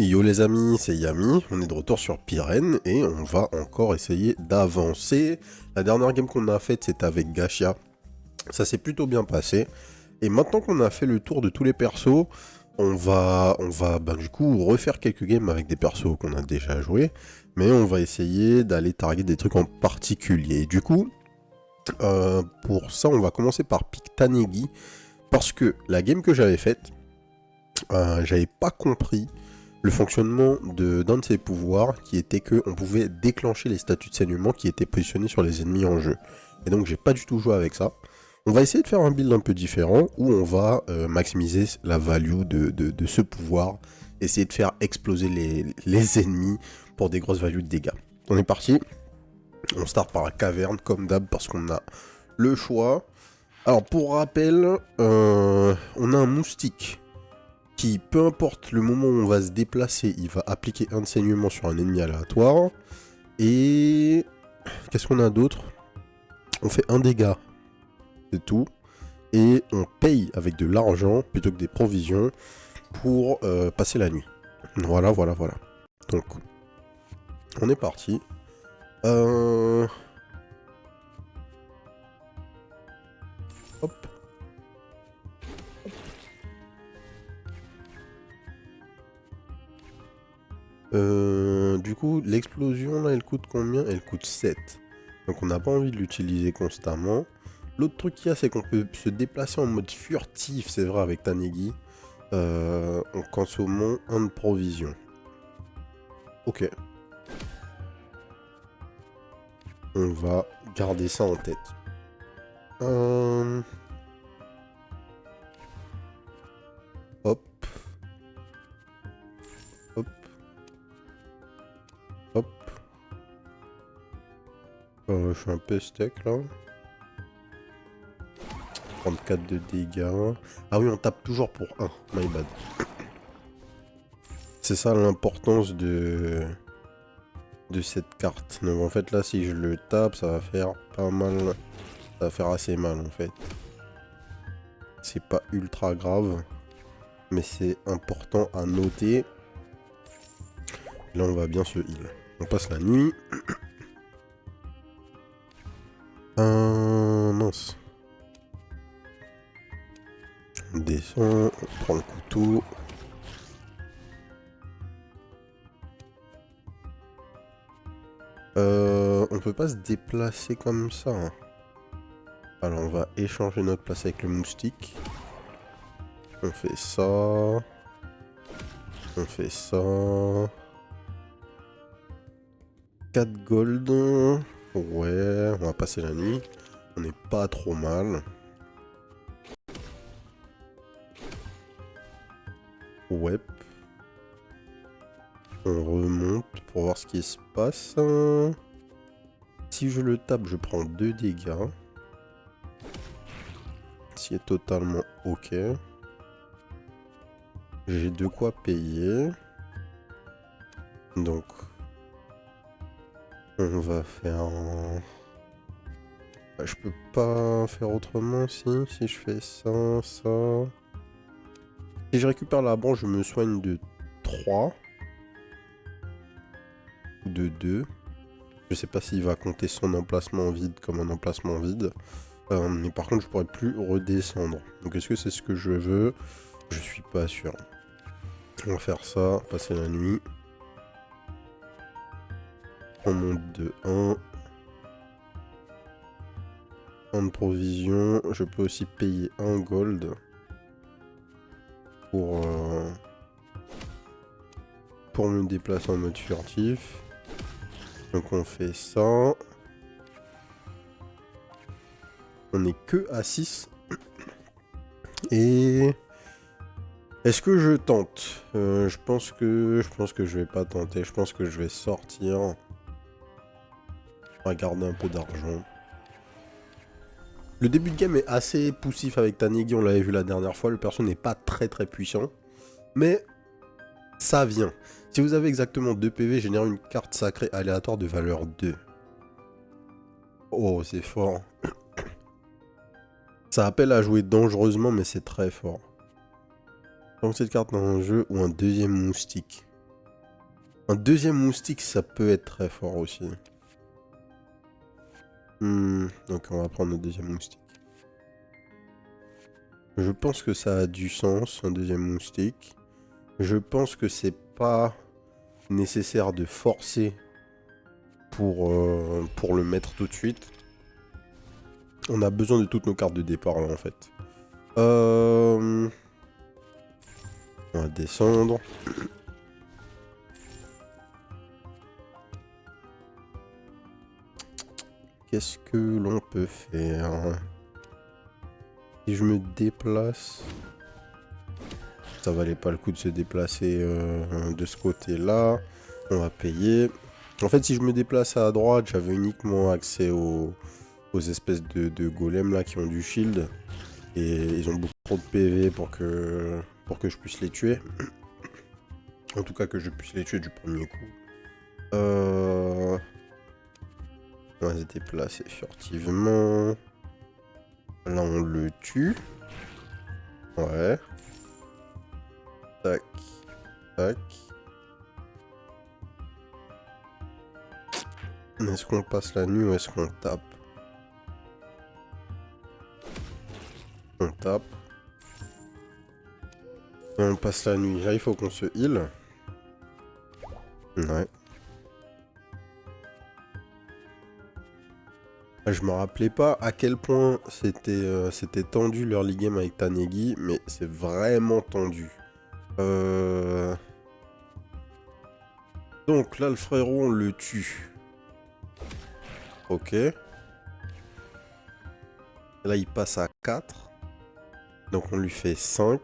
Yo les amis, c'est Yami, on est de retour sur Pyrène et on va encore essayer d'avancer. La dernière game qu'on a faite c'était avec Gachia, ça s'est plutôt bien passé. Et maintenant qu'on a fait le tour de tous les persos, on va du coup refaire quelques games avec des persos qu'on a déjà joués. Mais on va essayer d'aller target des trucs en particulier. Du coup, pour ça on va commencer par pick Tanegi. Parce que la game que j'avais faite, j'avais pas compris le fonctionnement d'un de ses pouvoirs qui était qu'on pouvait déclencher les statuts de saignement qui étaient positionnés sur les ennemis en jeu. Et donc j'ai pas du tout joué avec ça. On va essayer de faire un build un peu différent où on va maximiser la value de ce pouvoir, essayer de faire exploser les ennemis pour des grosses values de dégâts. On est parti, on start par la caverne comme d'hab parce qu'on a le choix. Alors pour rappel, on a un moustique qui, peu importe le moment où on va se déplacer, il va appliquer un de saignement sur un ennemi aléatoire. Et qu'est-ce qu'on a d'autre? On fait un dégât, c'est tout. Et on paye avec de l'argent plutôt que des provisions pour passer la nuit. Voilà. Donc, on est parti. Hop. Du coup, l'explosion là, elle coûte combien? Elle coûte 7. Donc on n'a pas envie de l'utiliser constamment. L'autre truc qu'il y a, c'est qu'on peut se déplacer en mode furtif, c'est vrai, avec Tanegi. En consommant un de provision. Ok. On va garder ça en tête. Hop. Hop. Hop. Je suis un peu stuck là. 34 de dégâts. Ah oui, on tape toujours pour 1. My bad. C'est ça l'importance de cette carte. Donc en fait là, si je le tape, ça va faire pas mal. Ça va faire assez mal en fait. C'est pas ultra grave. Mais c'est important à noter. Là, on va bien se heal. On passe la nuit. Mince. On descend, on prend le couteau. On peut pas se déplacer comme ça. Hein. Alors on va échanger notre place avec le moustique. On fait ça. On fait ça. 4 gold. Ouais, on va passer la nuit. On n'est pas trop mal. Ouais. On remonte pour voir ce qui se passe. Si je le tape, je prends 2 dégâts. Ce qui est totalement ok. J'ai de quoi payer. Donc, on va faire... Je peux pas faire autrement si je fais ça, ça... Si je récupère la branche, je me soigne de 3. Ou de 2. Je sais pas s'il va compter son emplacement vide comme un emplacement vide. Mais par contre, je pourrais plus redescendre. Donc est-ce que c'est ce que je veux? Je suis pas sûr. On va faire ça, passer la nuit. On monte de 1. 1 de provision. Je peux aussi payer 1 gold. Pour me déplacer en mode furtif. Donc on fait ça. On est que à 6. Et... Est-ce que je tente? Je pense que je vais pas tenter. Je pense que je vais sortir. On va garder un peu d'argent. Le début de game est assez poussif avec Tanegi, on l'avait vu la dernière fois. Le perso n'est pas très puissant. Mais ça vient. Si vous avez exactement 2 PV, génère une carte sacrée aléatoire de valeur 2. Oh, c'est fort. Ça appelle à jouer dangereusement, mais c'est très fort. Donc cette carte dans un jeu ou un deuxième moustique. Un deuxième moustique, ça peut être très fort aussi. Donc on va prendre le deuxième moustique. Je pense que ça a du sens, un deuxième moustique. Je pense que c'est pas nécessaire de forcer pour le mettre tout de suite. On a besoin de toutes nos cartes de départ là en fait. On va descendre. Qu'est-ce que l'on peut faire? Si je me déplace... Ça valait pas le coup de se déplacer de ce côté-là. On va payer. En fait, si je me déplace à droite, j'avais uniquement accès aux espèces de golems là qui ont du shield. Et ils ont beaucoup trop de PV pour que je puisse les tuer. En tout cas, que je puisse les tuer du premier coup. On va se déplacer furtivement. Là, on le tue. Ouais. Tac. Tac. Est-ce qu'on passe la nuit ou est-ce qu'on tape? On tape. Et on passe la nuit. Là, il faut qu'on se heal. Ouais. Je me rappelais pas à quel point c'était tendu l'early game avec Tanegi, mais c'est vraiment tendu. Donc là, le frérot, on le tue. Ok. Là, il passe à 4. Donc on lui fait 5.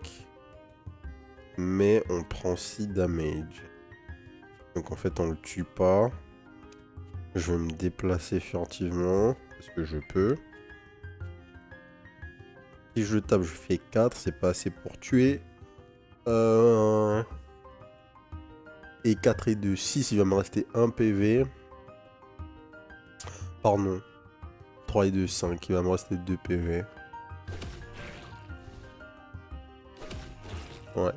Mais on prend 6 damage. Donc en fait, on le tue pas. Je vais me déplacer furtivement. Parce que je peux. Si je le tape, je fais 4. C'est pas assez pour tuer. Et 4 et 2, 6. Il va me rester 1 PV. Pardon. 3 et 2, 5. Il va me rester 2 PV. Ouais.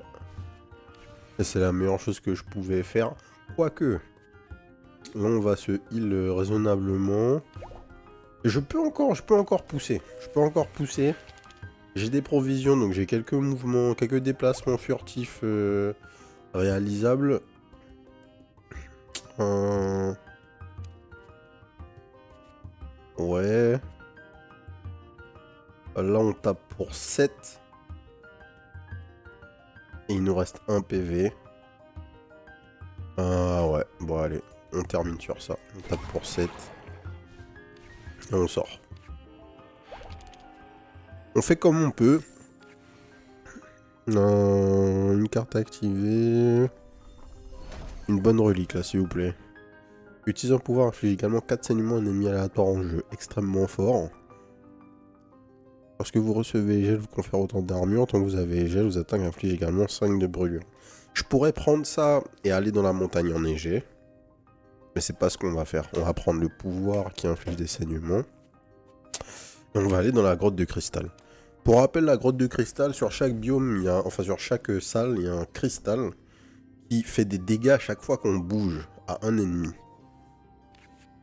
Et c'est la meilleure chose que je pouvais faire. Quoique. Là, on va se heal raisonnablement. Je peux encore pousser. Je peux encore pousser. J'ai des provisions, donc j'ai quelques mouvements, quelques déplacements furtifs réalisables. Ouais. Là, on tape pour 7. Et il nous reste 1 PV. Ah ouais, bon allez, on termine sur ça. On tape pour 7. Et on sort. On fait comme on peut. Une carte activée. Une bonne relique là, s'il vous plaît. Utilise un pouvoir inflige également 4 saignements à un ennemi aléatoire en jeu. Extrêmement fort. Lorsque vous recevez gel, vous confère autant d'armure. Tant que vous avez gel, vous attaque inflige également 5 de brûlure. Je pourrais prendre ça et aller dans la montagne enneigée. Mais c'est pas ce qu'on va faire. On va prendre le pouvoir qui inflige des saignements. Et on va aller dans la grotte de cristal. Pour rappel, la grotte de cristal, sur chaque biome, enfin sur chaque salle, il y a un cristal qui fait des dégâts à chaque fois qu'on bouge à un ennemi.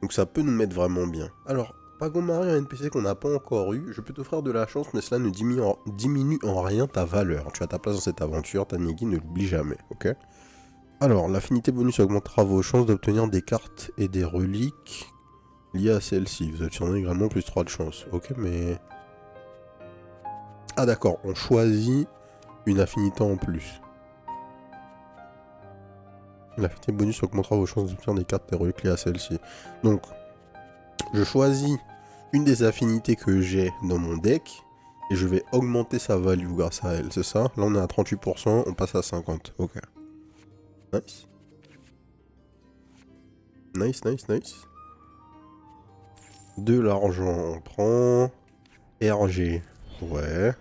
Donc ça peut nous mettre vraiment bien. Alors, Pagomari, un NPC qu'on n'a pas encore eu, je peux t'offrir de la chance, mais cela ne diminue en rien ta valeur. Tu as ta place dans cette aventure, Tanegi, ne l'oublie jamais, ok? Alors, l'affinité bonus augmentera vos chances d'obtenir des cartes et des reliques liées à celle-ci. Vous obtiendrez également plus 3 de chance. Ok, mais... Ah d'accord, on choisit une affinité en plus. L'affinité bonus augmentera vos chances d'obtenir des cartes et des reliques liées à celle-ci. Donc, je choisis une des affinités que j'ai dans mon deck et je vais augmenter sa value grâce à elle, c'est ça? Là, on est à 38%, on passe à 50. Ok. Nice. Nice, nice, nice. De l'argent, on prend. RG, ouais.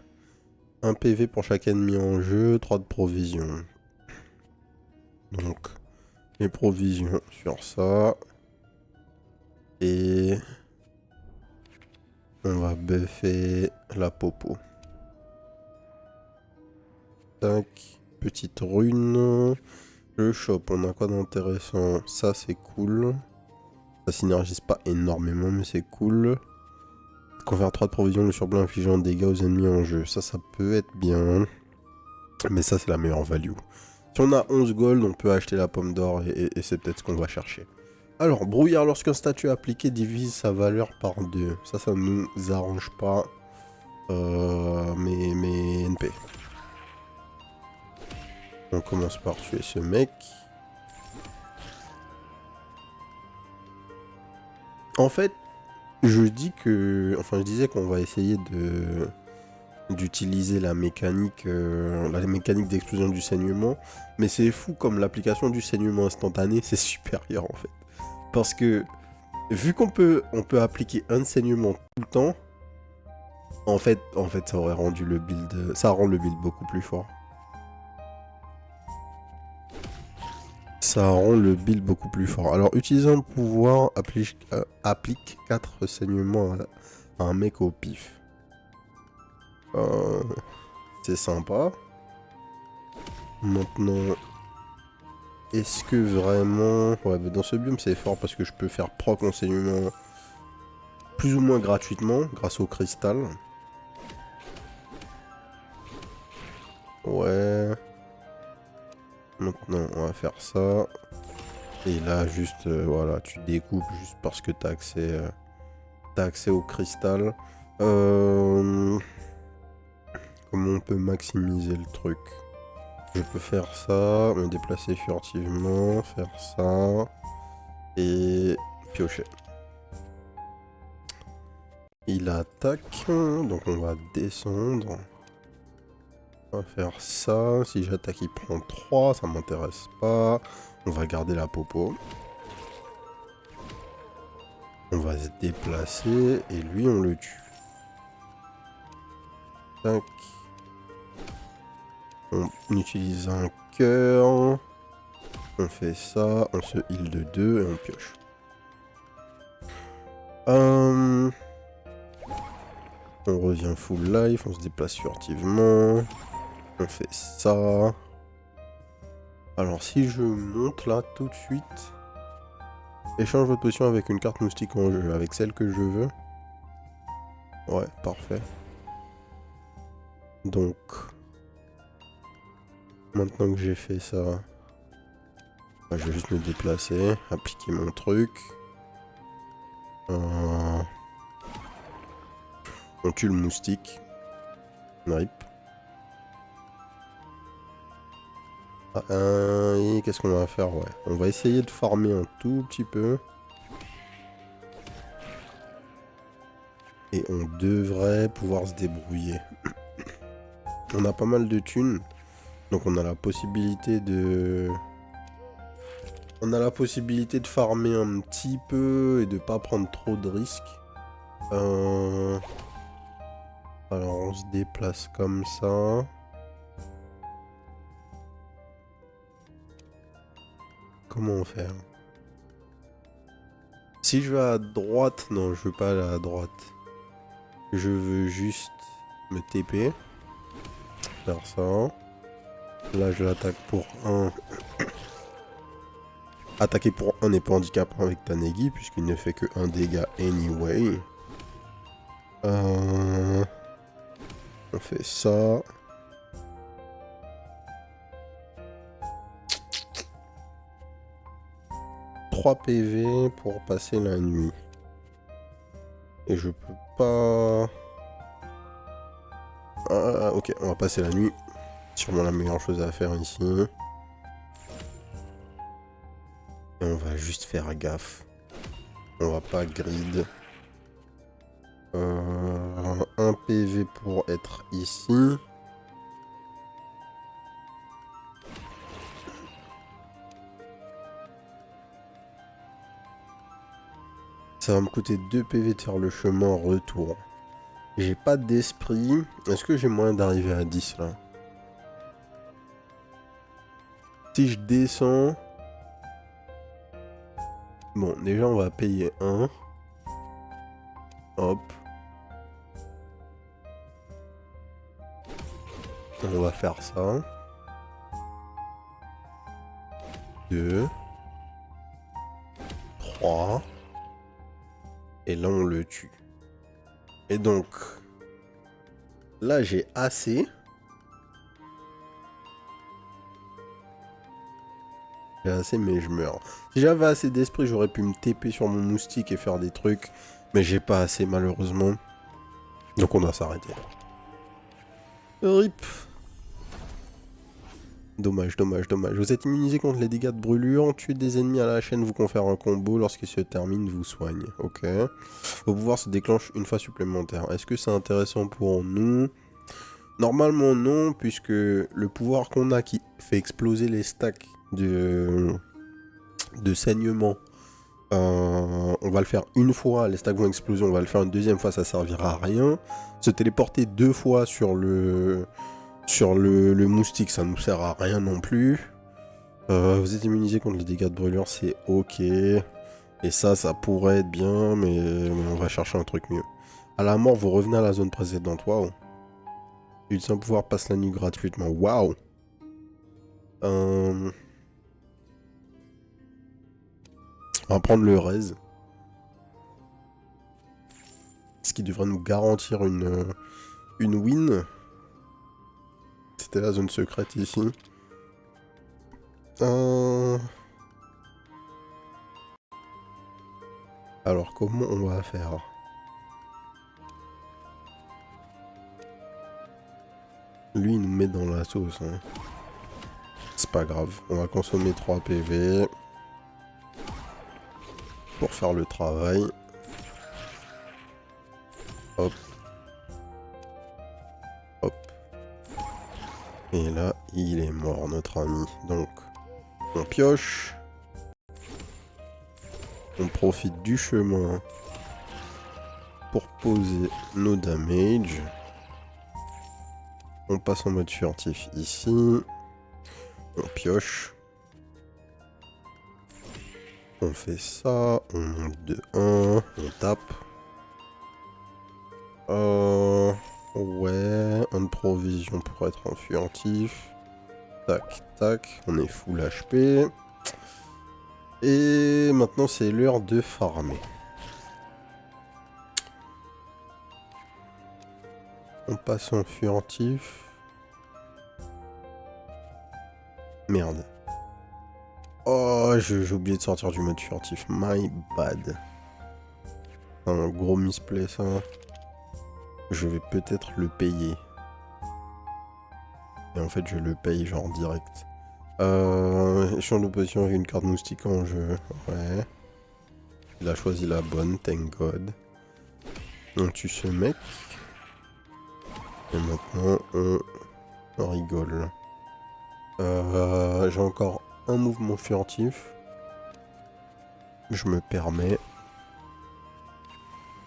1 PV pour chaque ennemi en jeu, 3 de provisions. Donc, les provisions sur ça. Et... on va buffer la popo. Tac, petite rune. Le shop, on a quoi d'intéressant? Ça, c'est cool. Ça synergise pas énormément, mais c'est cool. Confère 3 de provisions, le surplus infligeant des dégâts aux ennemis en jeu. Ça peut être bien. Mais ça, c'est la meilleure value. Si on a 11 gold, on peut acheter la pomme d'or et c'est peut-être ce qu'on va chercher. Alors, brouillard, lorsqu'un statut appliqué divise sa valeur par 2. Ça nous arrange pas. Mais NP. On commence par tuer ce mec. En fait, je disais qu'on va essayer d'utiliser la mécanique d'explosion du saignement, mais c'est fou comme l'application du saignement instantané, c'est supérieur en fait. Parce que vu on peut appliquer un saignement tout le temps, en fait ça aurait rendu le build, ça rend le build beaucoup plus fort. Ça rend le build beaucoup plus fort. Alors, utiliser un pouvoir applique 4 saignements à un mec au pif. C'est sympa. Maintenant, est-ce que vraiment... Ouais, mais dans ce biome, c'est fort parce que je peux faire proc en saignement plus ou moins gratuitement grâce au cristal. Ouais. Maintenant, on va faire ça. Et là, juste, voilà, tu découpes juste parce que t'as accès au cristal. Comment on peut maximiser le truc? Je peux faire ça, me déplacer furtivement, faire ça, et piocher. Il attaque, donc on va descendre. On va faire ça. Si j'attaque, il prend 3, ça m'intéresse pas. On va garder la popo. On va se déplacer, et lui, on le tue. Tac. On utilise un cœur. On fait ça, on se heal de 2 et on pioche. On revient full life, on se déplace furtivement. On fait ça. Alors si je monte là tout de suite, échange votre position avec une carte moustique en jeu, avec celle que je veux. Ouais, parfait. Donc, maintenant que j'ai fait ça, je vais juste me déplacer, appliquer mon truc. On tue le moustique. Rip. Et qu'est-ce qu'on va faire? Ouais, on va essayer de farmer un tout petit peu. Et on devrait pouvoir se débrouiller. On a pas mal de thunes. Donc on a la possibilité de... On a la possibilité de farmer un petit peu et de pas prendre trop de risques. Alors on se déplace comme ça. Comment faire? Si je vais à droite... Non, je veux pas aller à droite. Je veux juste me TP. Faire ça. Là, je l'attaque pour 1. Attaquer pour 1 n'est pas handicapant avec Tanegi, puisqu'il ne fait que 1 dégât anyway. On fait ça. « 3 PV pour passer la nuit. Et je peux pas... ok, on va passer la nuit. Sûrement la meilleure chose à faire ici. Et on va juste faire gaffe. On va pas grid. 1 PV pour être ici. Ça va me coûter 2 PV de faire le chemin retour. J'ai pas d'esprit. Est-ce que j'ai moyen d'arriver à 10 là? Si je descends... Bon, déjà on va payer 1. Hop. On va faire ça. 2, 3. Et là, on le tue. Et donc, là, j'ai assez. J'ai assez, mais je meurs. Si j'avais assez d'esprit, j'aurais pu me TP sur mon moustique et faire des trucs. Mais j'ai pas assez, malheureusement. Donc on doit s'arrêter. RIP. Dommage, dommage, dommage. Vous êtes immunisé contre les dégâts de brûlure. Tuer des ennemis à la chaîne vous confère un combo. Lorsqu'il se termine, vous soigne. Ok. Vos pouvoirs se déclenchent une fois supplémentaire. Est-ce que c'est intéressant pour nous? Normalement non, puisque le pouvoir qu'on a qui fait exploser les stacks de saignement, on va le faire une fois, les stacks vont exploser, on va le faire une deuxième fois, ça servira à rien. Se téléporter 2 fois sur le moustique, ça nous sert à rien non plus. Vous êtes immunisé contre les dégâts de brûlure, c'est ok. Et ça pourrait être bien, mais on va chercher un truc mieux. À la mort, vous revenez à la zone précédente, waouh. Utilise un pouvoir, passe la nuit gratuitement, waouh. On va prendre le raise. Ce qui devrait nous garantir une win. C'était la zone secrète ici. Alors comment on va faire? Lui il nous met dans la sauce. Hein. C'est pas grave. On va consommer 3 PV. Pour faire le travail. Hop. Hop. Et là, il est mort, notre ami. Donc, on pioche. On profite du chemin pour poser nos damages. On passe en mode furtif ici. On pioche. On fait ça. On monte de 1. On tape. Ouais, un de provision pour être en furtif. Tac, tac, on est full HP. Et maintenant c'est l'heure de farmer. On passe en furtif. Merde. Oh, j'ai oublié de sortir du mode furtif. My bad. Un gros misplay ça. Je vais peut-être le payer. Et en fait, je le paye genre direct. Échange d'opposition avec une carte moustique en jeu. Ouais. Il a choisi la bonne, thank God. On tue ce mec. Et maintenant, on rigole. J'ai encore un mouvement furtif. Je me permets.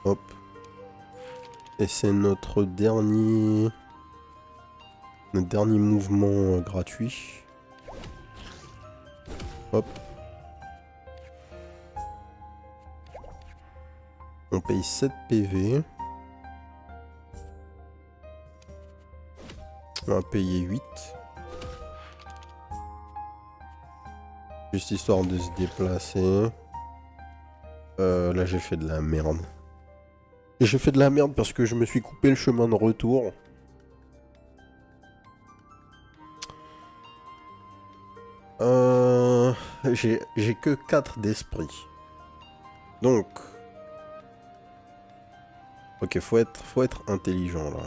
Hop. Et c'est notre dernier mouvement gratuit. Hop. On paye 7 PV. On va payer 8. Juste histoire de se déplacer. Là j'ai fait de la merde. J'ai fait de la merde parce que je me suis coupé le chemin de retour. J'ai que 4 d'esprit. Donc... Ok, faut être intelligent là.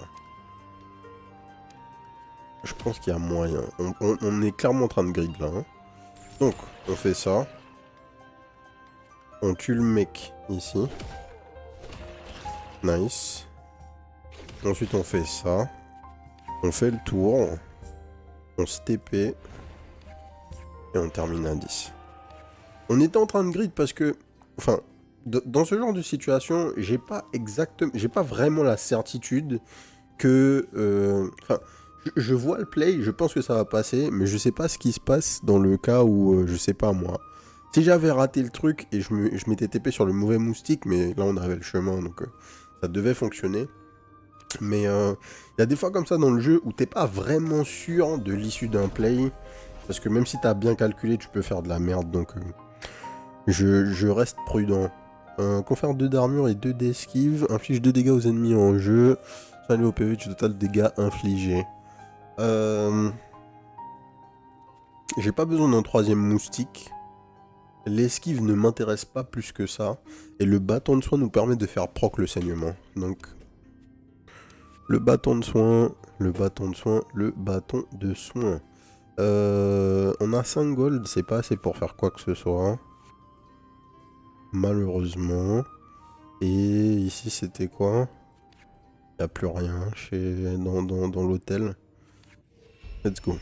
Je pense qu'il y a moyen. On est clairement en train de grid là. Hein. Donc, on fait ça. On tue le mec ici. Nice. Ensuite, on fait ça. On fait le tour. On se TP. Et on termine à 10. On était en train de grid parce que... Enfin, dans ce genre de situation, j'ai pas vraiment la certitude que... Enfin, je vois le play, je pense que ça va passer, mais je sais pas ce qui se passe dans le cas où, je sais pas moi. Si j'avais raté le truc et je m'étais TP sur le mauvais moustique, mais là on avait le chemin, donc ça devait fonctionner. Mais il y a des fois comme ça dans le jeu où t'es pas vraiment sûr de l'issue d'un play. Parce que même si t'as bien calculé, tu peux faire de la merde, donc je reste prudent. Confère 2 d'armure et 2 d'esquive, inflige 2 dégâts aux ennemis en jeu, salut au PV du total de dégâts infligés. J'ai pas besoin d'un 3ème moustique. L'esquive ne m'intéresse pas plus que ça. Et le bâton de soin nous permet de faire proc le saignement. Donc, le bâton de soin, le bâton de soin, le bâton de soin. On a 5 gold, c'est pas assez pour faire quoi que ce soit. Malheureusement. Et ici, c'était quoi? Il n'y a plus rien dans l'hôtel. Let's go.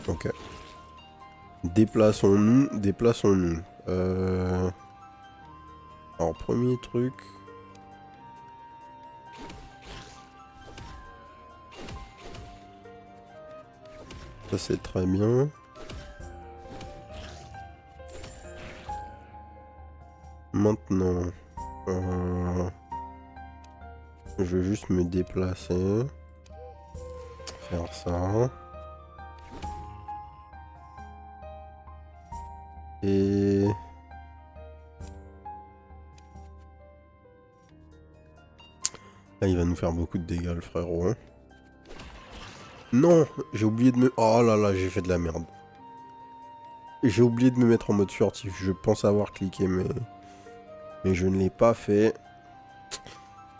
Ok. Déplaçons-nous, déplaçons-nous. Alors, premier truc. Ça, c'est très bien. Maintenant, je vais juste me déplacer. Faire ça. Et... là, il va nous faire beaucoup de dégâts, le frérot. Hein. Non, j'ai oublié de me... oh là là, j'ai fait de la merde. J'ai oublié de me mettre en mode furtif. Je pense avoir cliqué, mais je ne l'ai pas fait.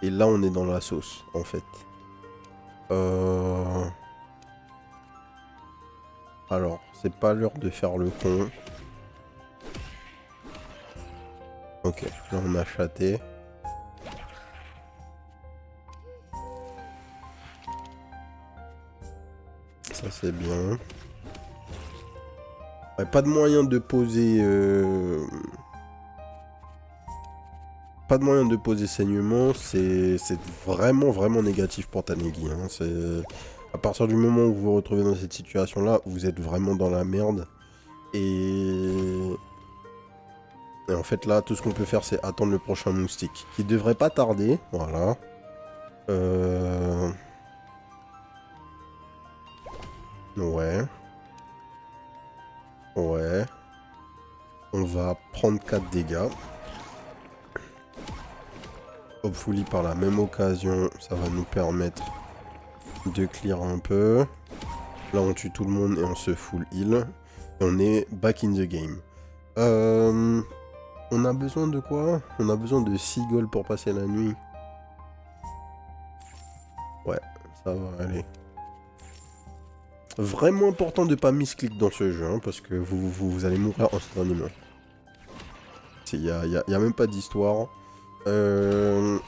Et là, on est dans la sauce, en fait. Alors, c'est pas l'heure de faire le con. Ok, là, on a chaté. Ça, c'est bien. Ouais, pas de moyen de poser... pas de moyen de poser saignement, c'est vraiment négatif pour Tanegi. Hein. À partir du moment où vous vous retrouvez dans cette situation-là, vous êtes vraiment dans la merde. Et en fait là, tout ce qu'on peut faire, c'est attendre le prochain moustique. Qui devrait pas tarder, voilà. Ouais. Ouais. On va prendre 4 dégâts. Hopefully par la même occasion, ça va nous permettre de clear un peu. Là on tue tout le monde et on se full heal. Et on est back in the game. On a besoin de quoi? On a besoin de 6 gold pour passer la nuit. Ouais, ça va aller. Vraiment important de pas misclick dans ce jeu, hein, parce que vous allez mourir instantanément. Il y a même pas d'histoire. Ouais,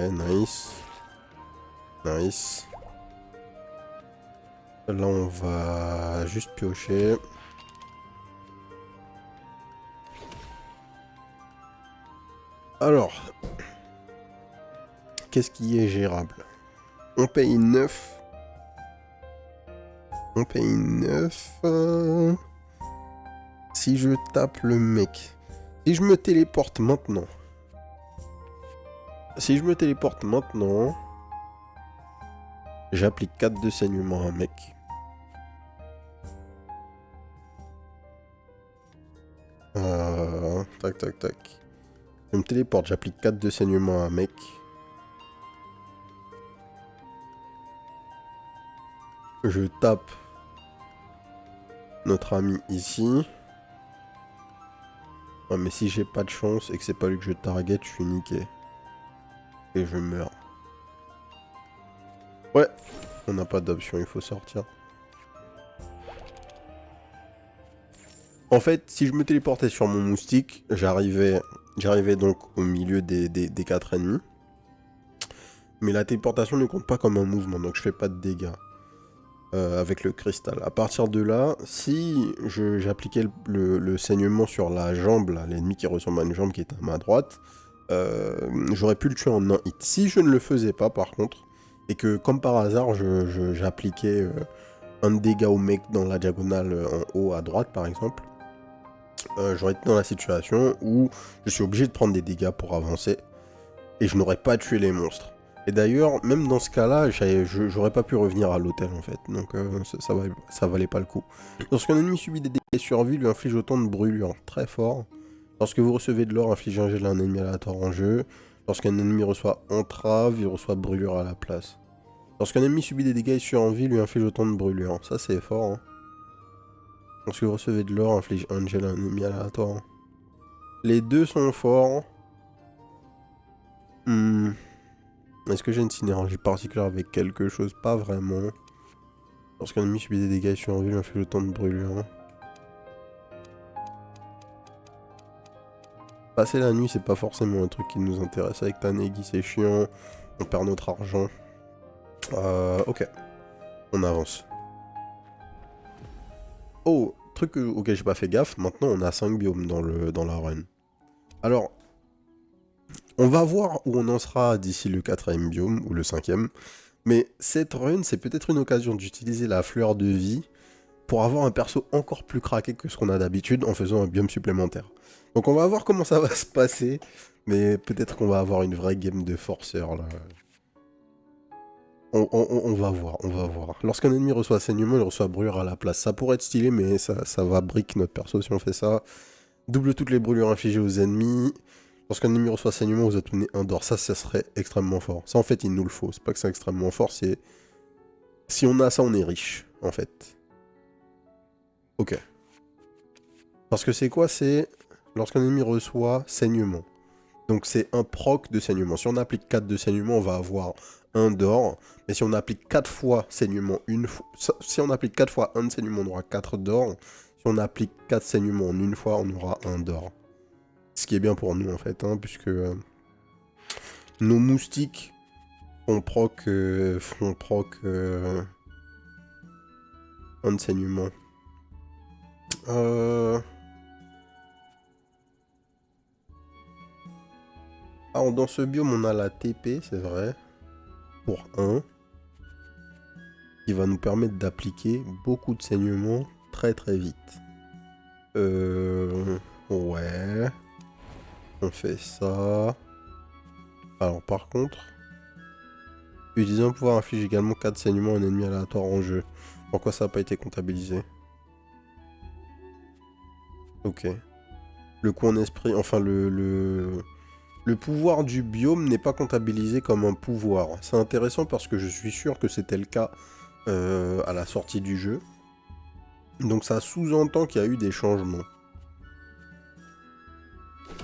nice. Nice. Là, on va juste piocher. Alors, qu'est-ce qui est gérable? On paye 9. On paye 9. Si je tape le mec. Si je me téléporte maintenant. Si je me téléporte maintenant. J'applique 4 de saignement à un mec. Tac, tac, tac. Je me téléporte, j'applique 4 de saignement à un mec. Je tape notre ami ici. Ouais, mais si j'ai pas de chance et que c'est pas lui que je target, je suis niqué. Et je meurs. Ouais, on n'a pas d'option, il faut sortir. En fait, si je me téléportais sur mon moustique, j'arrivais donc au milieu des 4 ennemis. Mais la téléportation ne compte pas comme un mouvement, donc je fais pas de dégâts avec le cristal. À partir de là, si j'appliquais le saignement sur la jambe, l'ennemi qui ressemble à une jambe qui est à ma droite, j'aurais pu le tuer en un hit. Si je ne le faisais pas, par contre, et que comme par hasard, j'appliquais un dégât au mec dans la diagonale en haut à droite, par exemple, j'aurais été dans la situation où je suis obligé de prendre des dégâts pour avancer et je n'aurais pas tué les monstres. Et d'ailleurs, même dans ce cas-là, j'aurais pas pu revenir à l'hôtel en fait, donc ça valait pas le coup. Lorsqu'un ennemi subit des dégâts sur vie, lui inflige autant de brûlures, très fort. Lorsque vous recevez de l'or, infligez un jet à un ennemi aléatoire en jeu. Lorsqu'un ennemi reçoit entrave, il reçoit brûlure à la place. Lorsqu'un ennemi subit des dégâts et survie, lui inflige autant de brûlures. Ça c'est fort. Hein. Lorsque vous recevez de l'or, inflige un gel à un ennemi aléatoire. Les deux sont forts. Est-ce que j'ai une synergie particulière avec quelque chose? Pas vraiment. Lorsqu'un ennemi subit des dégâts et survie, lui inflige autant de brûlures. Passer la nuit, c'est pas forcément un truc qui nous intéresse. Avec Tanegi, c'est chiant. On perd notre argent. Ok. On avance. Oh, truc auquel j'ai pas fait gaffe. Maintenant, on a 5 biomes dans la run. Alors, on va voir où on en sera d'ici le 4ème biome, ou le 5ème. Mais cette run, c'est peut-être une occasion d'utiliser la fleur de vie pour avoir un perso encore plus craqué que ce qu'on a d'habitude en faisant un biome supplémentaire. Donc on va voir comment ça va se passer, mais peut-être qu'on va avoir une vraie game de forceur là. On va voir, on va voir. Lorsqu'un ennemi reçoit saignement, il reçoit brûlure à la place. Ça pourrait être stylé, mais ça va brick notre perso si on fait ça. Double toutes les brûlures infligées aux ennemis. Lorsqu'un ennemi reçoit saignement, vous obtenez un d'or. Ça serait extrêmement fort. Ça, en fait, il nous le faut. C'est pas que c'est extrêmement fort, c'est... Si on a ça, on est riche, en fait. Ok. Parce que c'est quoi? C'est lorsqu'un ennemi reçoit saignement. Donc c'est un proc de saignement. Si on applique 4 de saignement, on va avoir 1 d'or. Mais si on applique 4 fois saignement une fois... Si on applique 4 fois 1 de saignement, on aura 4 d'or. Si on applique 4 saignements en une fois, on aura 1 d'or. Ce qui est bien pour nous en fait, hein, puisque nos moustiques font proc 1 de saignement. Alors dans ce biome, on a la TP, c'est vrai, pour 1. Qui va nous permettre d'appliquer beaucoup de saignements très très vite. Ouais. On fait ça. Alors par contre, utiliser un pouvoir inflige également 4 saignements à un ennemi aléatoire en jeu. Pourquoi ça n'a pas été comptabilisé? Ok. Le coup en esprit, enfin le pouvoir du biome n'est pas comptabilisé comme un pouvoir. C'est intéressant parce que je suis sûr que c'était le cas à la sortie du jeu. Donc ça sous-entend qu'il y a eu des changements.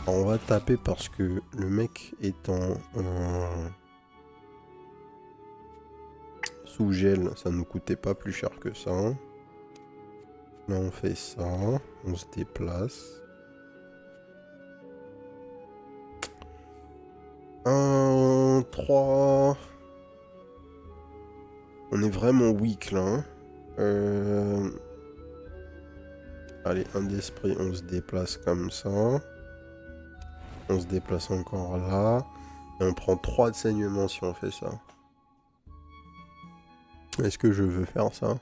Alors on va taper parce que le mec est en sous gel, ça nous coûtait pas plus cher que ça. Là on fait ça, on se déplace. 1, 3. On est vraiment weak là. Hein. Allez, un d'esprit, on se déplace comme ça. On se déplace encore là. Et on prend 3 de saignement si on fait ça. Est-ce que je veux faire ça?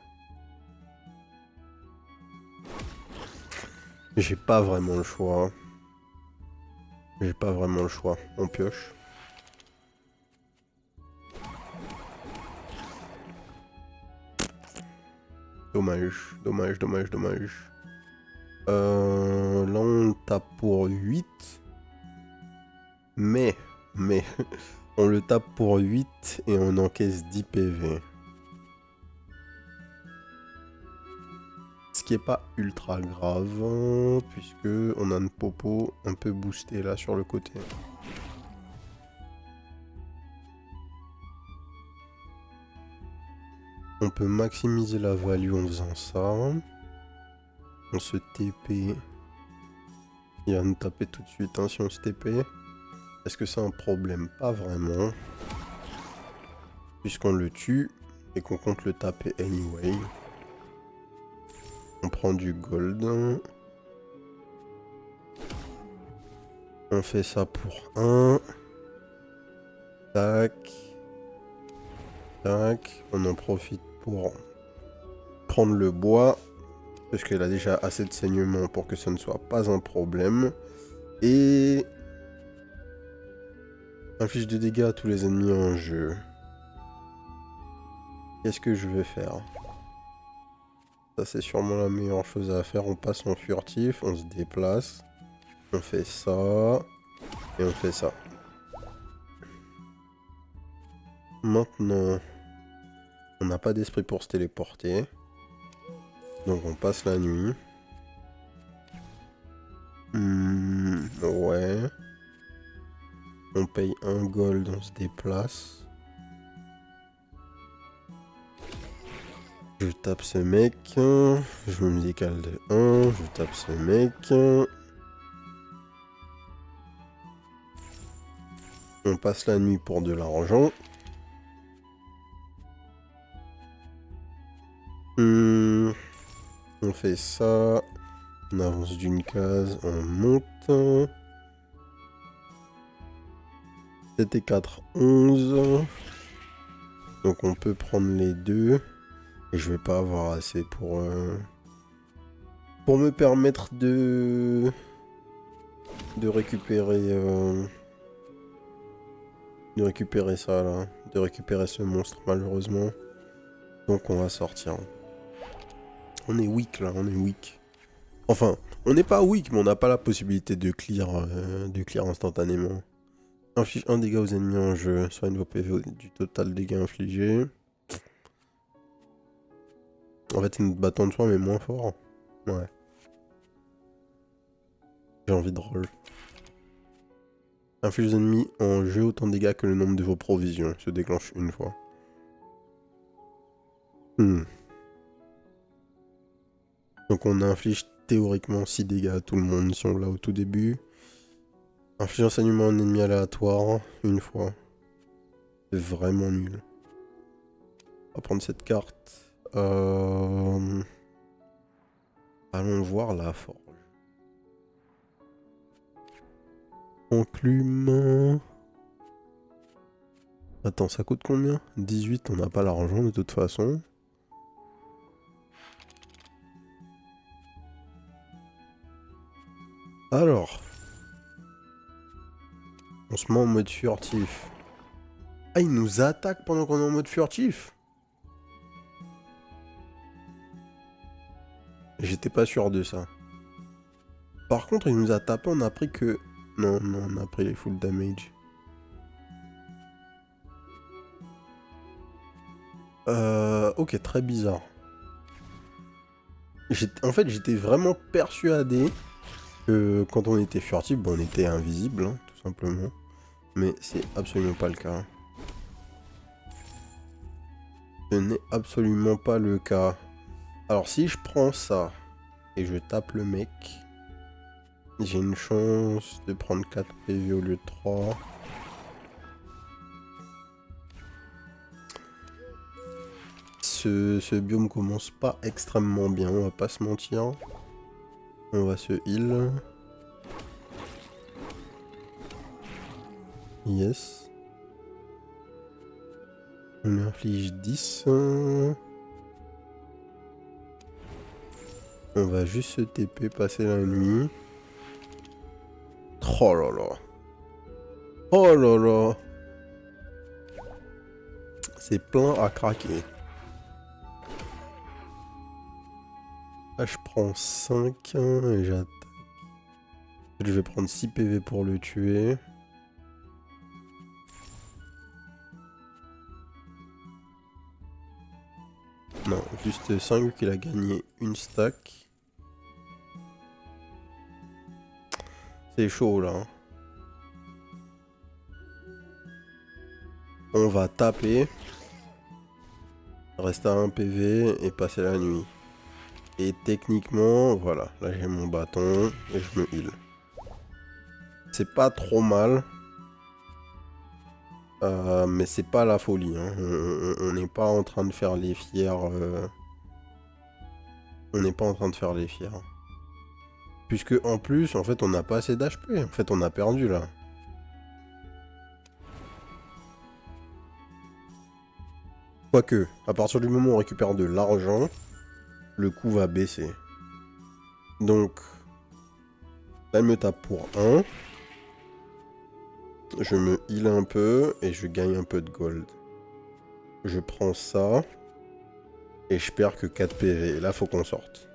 J'ai pas vraiment le choix. Hein. J'ai pas vraiment le choix. On pioche. Dommage, dommage, dommage, dommage. Là on tape pour 8. Mais, on le tape pour 8 et on encaisse 10 PV. Ce qui est pas ultra grave, puisque on a une popo un peu boostée là sur le côté. On peut maximiser la value en faisant ça. On se TP. Il va nous taper tout de suite hein, si on se TP. Est-ce que c'est un problème? Pas vraiment. Puisqu'on le tue et qu'on compte le taper anyway. On prend du gold. On fait ça pour 1. Tac. Tac. On en profite pour prendre le bois. Parce qu'elle a déjà assez de saignement pour que ça ne soit pas un problème. Et... inflige de dégâts à tous les ennemis en jeu. Qu'est-ce que je vais faire? Ça, c'est sûrement la meilleure chose à faire. On passe en furtif, on se déplace. On fait ça. Et on fait ça. Maintenant, on n'a pas d'esprit pour se téléporter. Donc on passe la nuit. Ouais. On paye 1 gold, on se déplace. Je tape ce mec. Je me décale de 1. Je tape ce mec. On passe la nuit pour de l'argent. On fait ça. On avance d'une case. On monte. 7 et 4, 11. Donc on peut prendre les deux. Et je vais pas avoir assez pour me permettre de récupérer ça là. De récupérer ce monstre malheureusement. Donc on va sortir. On est weak là, on est weak. Enfin, on n'est pas weak, mais on n'a pas la possibilité de clear instantanément. Inflige 1 dégât aux ennemis en jeu. Soigne vos PV du total dégâts infligés. En fait, c'est notre bâton de soin, mais moins fort. Ouais. J'ai envie de roll. Inflige aux ennemis en jeu autant de dégâts que le nombre de vos provisions. Se déclenche une fois. Donc on inflige théoriquement 6 dégâts à tout le monde si on l'a au tout début. Inflige un saignement à un ennemi aléatoire une fois. C'est vraiment nul. On va prendre cette carte. Allons voir la forge. Enclume. Attends, ça coûte combien? 18, on n'a pas l'argent de toute façon. Alors. On se met en mode furtif. Ah, il nous attaque pendant qu'on est en mode furtif? J'étais pas sûr de ça. Par contre, il nous a tapé, on a pris que... Non, on a pris les full damage. Ok, très bizarre. En fait, j'étais vraiment persuadé que quand on était furtif, on était invisible, hein, tout simplement. Mais c'est absolument pas le cas. Ce n'est absolument pas le cas. Alors si je prends ça et je tape le mec, j'ai une chance de prendre 4 PV au lieu de 3. Ce biome commence pas extrêmement bien, on va pas se mentir. On va se heal. Yes. On inflige 10. On va juste se TP, passer la nuit. Oh là là. Oh là là. C'est plein à craquer. Là, je prends 5 et j'attaque. Je vais prendre 6 PV pour le tuer. Non, juste 5 vu qu'il a gagné une stack. C'est chaud là. Hein. On va taper. Rester à 1 PV et passer la nuit. Et techniquement, voilà, là j'ai mon bâton et je me heal. C'est pas trop mal. Mais c'est pas la folie. Hein. On n'est pas en train de faire les fiers. On n'est pas en train de faire les fiers. Puisque en plus, en fait, on n'a pas assez d'HP. En fait, on a perdu là. Quoique, à partir du moment où on récupère de l'argent, le coût va baisser. Donc, là, elle me tape pour 1. Je me heal un peu et je gagne un peu de gold. Je prends ça. Et je perds que 4 PV. Et là, faut qu'on sorte.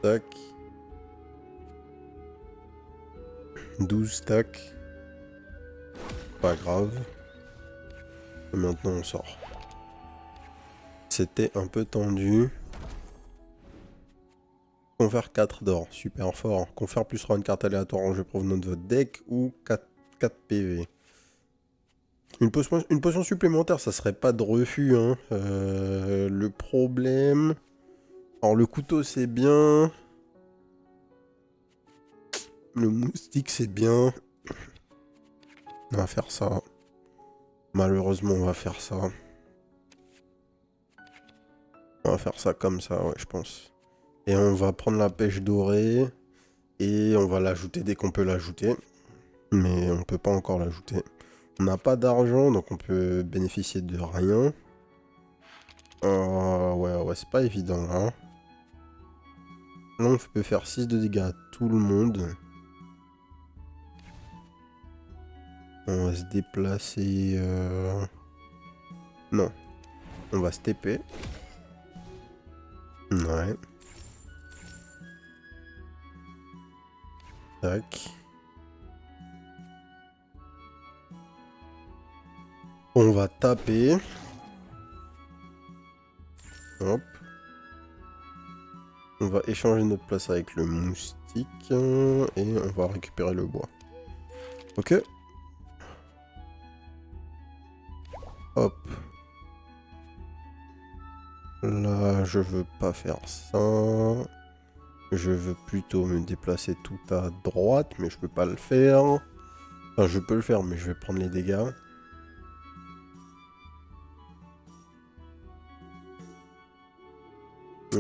Tac. 12 stacks. Pas grave. Et maintenant, on sort. C'était un peu tendu. Confère 4 d'or. Super fort. Confère plus run carte aléatoire en jeu provenant de votre deck ou 4 PV. Une potion supplémentaire, ça serait pas de refus. Hein. Le problème... Alors, le couteau, c'est bien. Le moustique, c'est bien. On va faire ça. Malheureusement, on va faire ça. On va faire ça comme ça, ouais, je pense. Et on va prendre la pêche dorée. Et on va l'ajouter dès qu'on peut l'ajouter. Mais on peut pas encore l'ajouter. On n'a pas d'argent, donc on peut bénéficier de rien. Ouais, c'est pas évident, là. Là, on peut faire 6 de dégâts à tout le monde. On va se déplacer... Non. On va se TP. Ouais. Tac. On va taper. Hop. On va échanger notre place avec le moustique. Et on va récupérer le bois. Ok. Hop. Là, je veux pas faire ça. Je veux plutôt me déplacer tout à droite, mais je peux pas le faire. Enfin, je peux le faire, mais je vais prendre les dégâts.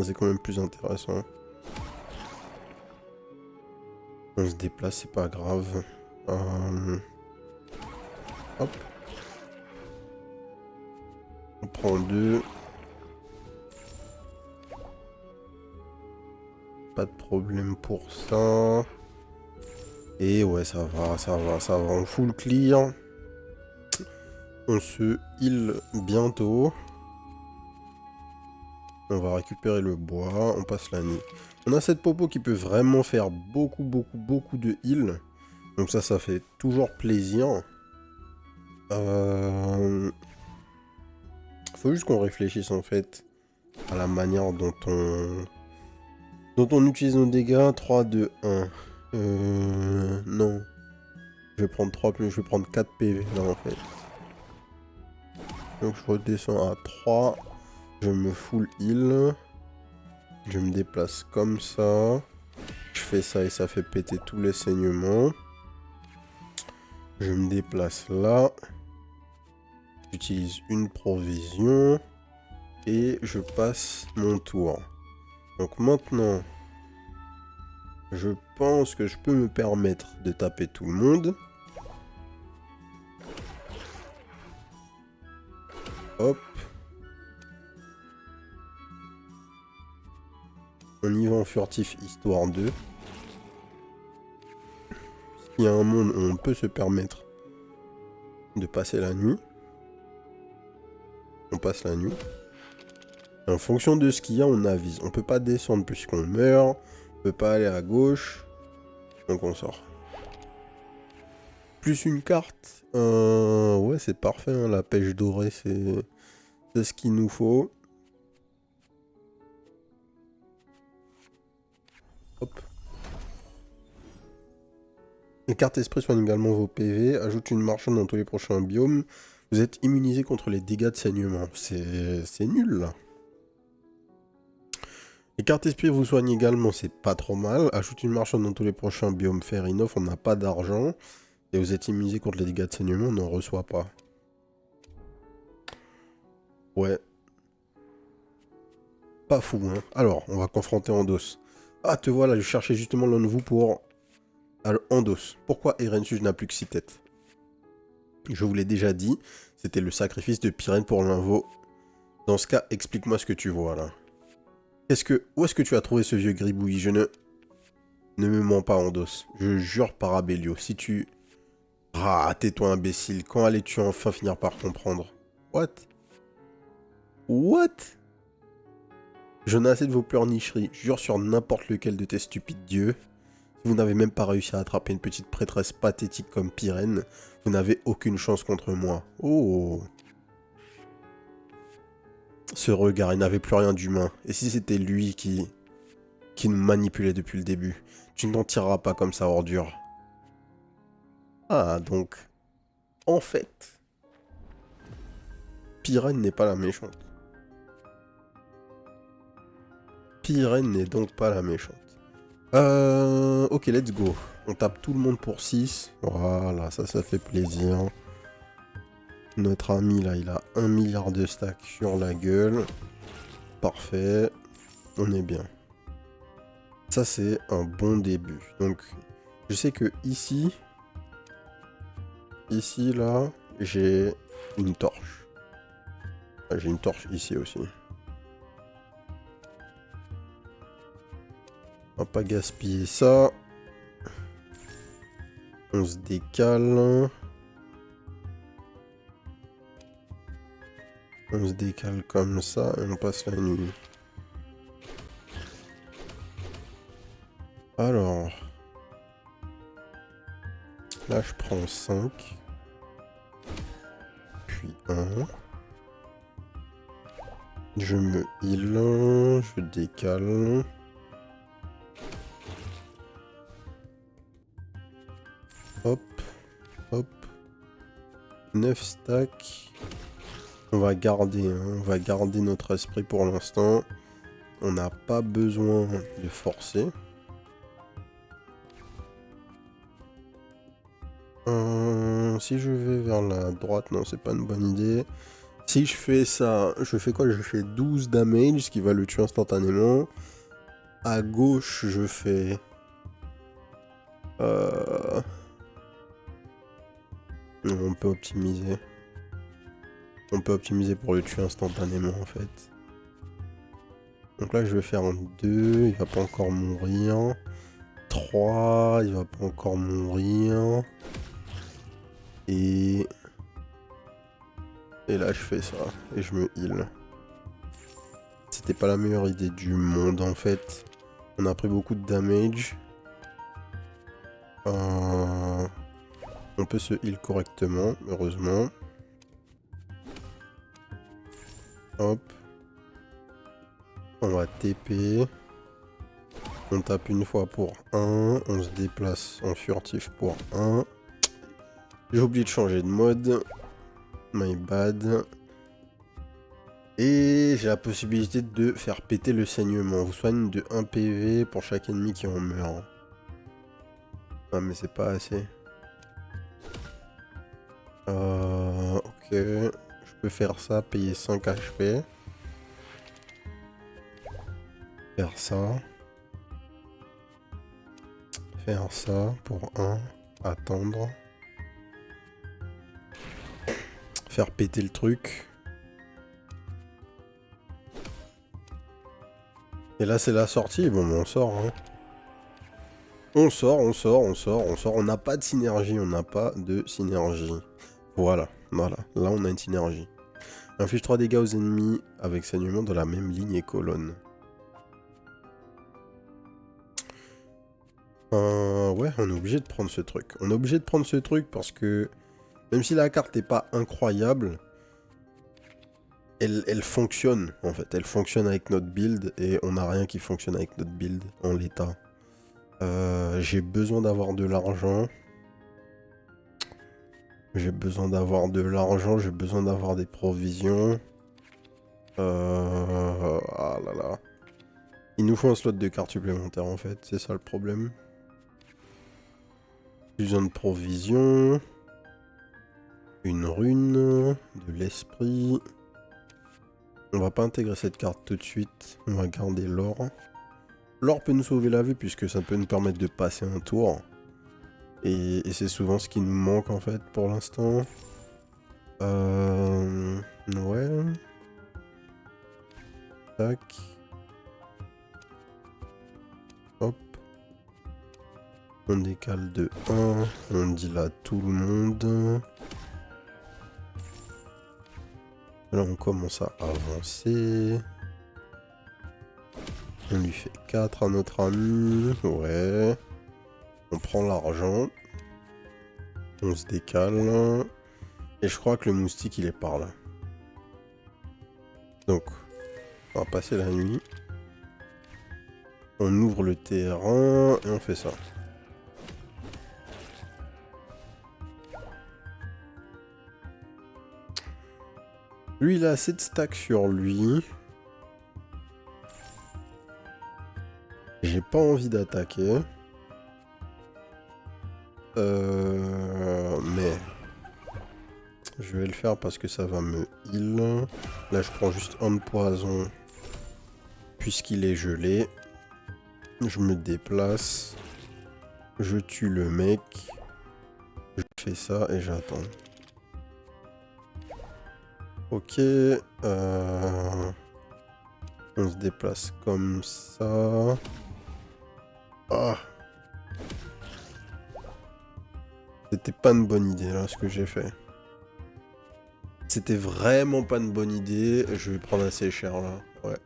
C'est quand même plus intéressant. On se déplace, c'est pas grave. Hop. On prend 2. Pas de problème pour ça. Et ouais, ça va. On full clear. On se heal bientôt. On va récupérer le bois. On passe la nuit. On a cette popo qui peut vraiment faire beaucoup de heal. Donc ça fait toujours plaisir. Faut juste qu'on réfléchisse en fait à la manière dont on utilise nos dégâts. 3, 2, 1. Non. Je vais prendre 3 plus, je vais prendre 4 PV là en fait. Donc je redescends à 3. Je me full heal. Je me déplace comme ça. Je fais ça et ça fait péter tous les saignements. Je me déplace là. J'utilise une provision. Et je passe mon tour. Donc maintenant, je pense que je peux me permettre de taper tout le monde. Hop. On y va en furtif histoire 2. S'il y a un monde où on peut se permettre de passer la nuit, on passe la nuit. Et en fonction de ce qu'il y a, on avise. On peut pas descendre puisqu'on meurt. On peut pas aller à gauche. Donc on sort. Plus une carte. Ouais, c'est parfait. Hein. La pêche dorée, c'est ce qu'il nous faut. Hop. Les cartes esprit soignent également vos PV. Ajoute une marchande dans tous les prochains biomes. Vous êtes immunisé contre les dégâts de saignement. C'est nul là. Les cartes esprit vous soignent également, c'est pas trop mal. Ajoute une marchande dans tous les prochains biomes. Fair enough, on n'a pas d'argent. Et vous êtes immunisé contre les dégâts de saignement, on n'en reçoit pas. Ouais. Pas fou, hein. Alors, on va confronter Endos. Ah, te voilà, je cherchais justement l'un de vous pour... Alors, Endos. Pourquoi Erensuge n'a plus que 6 têtes? Je vous l'ai déjà dit, c'était le sacrifice de Pyrène pour l'invo. Dans ce cas, explique-moi ce que tu vois là. Où est-ce que tu as trouvé ce vieux gribouille? Ne me mens pas, Endos. Je jure par Abelio, si tu... Ah, tais-toi imbécile, quand allais-tu enfin finir par comprendre? What? What? Je n'ai assez de vos pleurnicheries, jure sur n'importe lequel de tes stupides dieux. Si vous n'avez même pas réussi à attraper une petite prêtresse pathétique comme Pyrène, vous n'avez aucune chance contre moi. Oh! Ce regard, il n'avait plus rien d'humain. Et si c'était lui qui nous manipulait depuis le début? Tu ne t'en tireras pas comme ça, ordure. Ah, donc... En fait... Pyrène n'est pas la méchante. Pyrène n'est donc pas la méchante. Ok, let's go. On tape tout le monde pour 6. Voilà, ça fait plaisir. Notre ami, là, il a 1 milliard de stacks sur la gueule. Parfait. On est bien. Ça, c'est un bon début. Donc, je sais que ici, là, j'ai une torche. Ah, j'ai une torche ici aussi. On va pas gaspiller ça. On se décale. On se décale comme ça et on passe la nuit. Alors. Là, je prends 5. Puis 1. Je me heal. Je décale. Hop. Hop. 9 stacks. On va garder, hein, on va garder notre esprit pour l'instant. On n'a pas besoin de forcer. Si je vais vers la droite, non, c'est pas une bonne idée. Si je fais ça, je fais quoi? Je fais 12 damage, ce qui va le tuer instantanément. À gauche, je fais... On peut optimiser. On peut optimiser pour le tuer instantanément, en fait. Donc là, je vais faire un 2, il va pas encore mourir. 3, il va pas encore mourir. Et là, je fais ça. Et je me heal. C'était pas la meilleure idée du monde, en fait. On a pris beaucoup de damage. On peut se heal correctement, heureusement. Hop. On va TP. On tape une fois pour 1. On se déplace en furtif pour 1. J'ai oublié de changer de mode. My bad. Et j'ai la possibilité de faire péter le saignement. Vous soigne de 1 PV pour chaque ennemi qui en meurt. Ah mais c'est pas assez. Ok. Je peux faire ça, payer 5 HP. Faire ça. Faire ça pour 1. Attendre. Faire péter le truc. Et là c'est la sortie. Bon, on sort. Hein. On sort. On n'a pas de synergie. On n'a pas de synergie. Voilà. Là on a une synergie. Inflige 3 dégâts aux ennemis avec saignement dans la même ligne et colonne. Ouais, on est obligé de prendre ce truc. On est obligé de prendre ce truc parce que même si la carte n'est pas incroyable, elle fonctionne en fait. Elle fonctionne avec notre build et on n'a rien qui fonctionne avec notre build en l'état. J'ai besoin d'avoir de l'argent. J'ai besoin d'avoir des provisions. Ah là là. Il nous faut un slot de carte supplémentaire en fait, c'est ça le problème. Besoin de provisions. Une rune. De l'esprit. On va pas intégrer cette carte tout de suite. On va garder l'or. L'or peut nous sauver la vie puisque ça peut nous permettre de passer un tour. Et c'est souvent ce qui nous manque en fait pour l'instant. Ouais. Tac. Hop. On décale de 1. On dit là tout le monde. Là, on commence à avancer. On lui fait 4 à notre ami. Ouais. On prend l'argent. On se décale. Et je crois que le moustique, il est par là. Donc, on va passer la nuit. On ouvre le terrain et on fait ça. Lui, il a assez de stacks sur lui. J'ai pas envie d'attaquer. Mais je vais le faire parce que ça va me heal. Là, je prends juste un de poison puisqu'il est gelé. Je me déplace. Je tue le mec. Je fais ça et j'attends. Ok. On se déplace comme ça. Ah. C'était pas une bonne idée là ce que j'ai fait. C'était vraiment pas une bonne idée. Je vais prendre assez cher là. Ouais.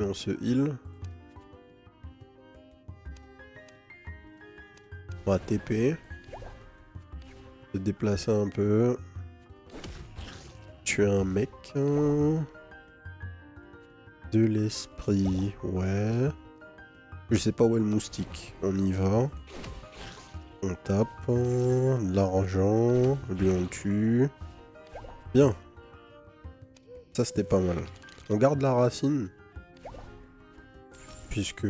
Et on se heal. On va TP. Se déplacer un peu. Tuer un mec. De l'esprit. Ouais. Je sais pas où est le moustique. On y va. On tape. De l'argent. Lui on le tue. Bien. Ça c'était pas mal. On garde la racine. Puisque...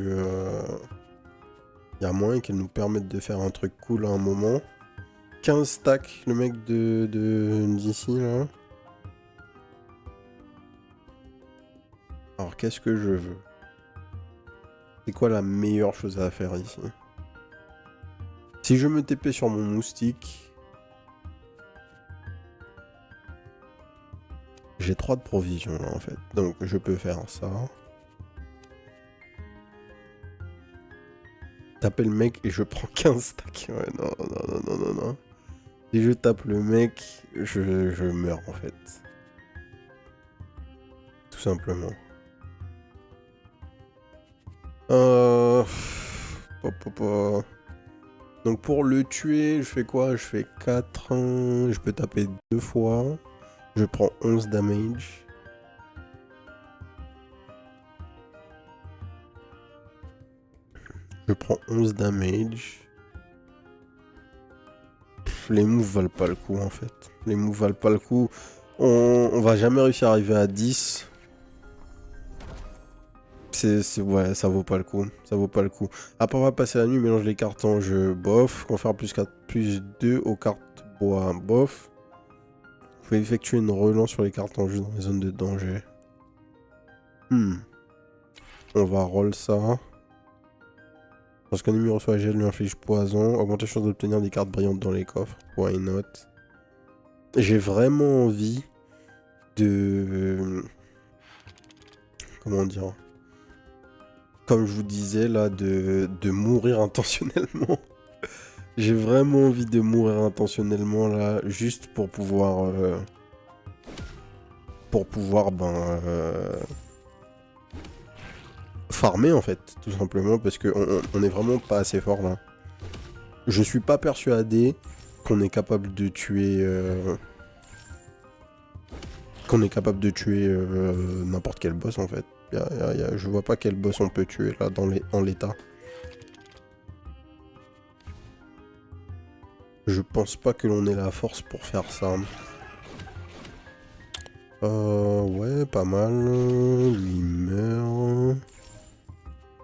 y a moyen qu'elle nous permette de faire un truc cool à un moment. 15 stacks, le mec d'ici, là. Alors, qu'est-ce que je veux? C'est quoi la meilleure chose à faire ici? Si je me TP sur mon moustique... J'ai 3 de provisions, là, en fait. Donc, je peux faire ça. Taper le mec et je prends 15 stacks. Ouais, non, non, non, non, non, non. Si je tape le mec, je meurs, en fait. Tout simplement. Donc pour le tuer, je fais quoi? Je fais 4. Je peux taper 2 fois. Je prends 11 damage. Je prends 11 damage. Les moves valent pas le coup en fait. Les moves valent pas le coup. On va jamais réussir à arriver à 10. Ouais, ça vaut pas le coup. Ça vaut pas le coup. Après, on va passer la nuit, mélange les cartes en jeu, bof. Confère plus 4, plus 2 aux cartes bois, bof. Vous pouvez effectuer une relance sur les cartes en jeu dans les zones de danger. On va roll ça. Lorsqu'un ennemi reçoit un gel, lui inflige poison. Augmente la chance d'obtenir des cartes brillantes dans les coffres. Why not? J'ai vraiment envie de... Comment dire? Comme je vous disais là, de mourir intentionnellement. J'ai vraiment envie de mourir intentionnellement là, juste pour pouvoir... farmer en fait, tout simplement, parce qu'on est vraiment pas assez fort là. Je suis pas persuadé qu'on est capable de tuer... n'importe quel boss en fait. Je vois pas quel boss on peut tuer là en l'état. Je pense pas que l'on ait la force pour faire ça. Ouais, pas mal. Lui meurt.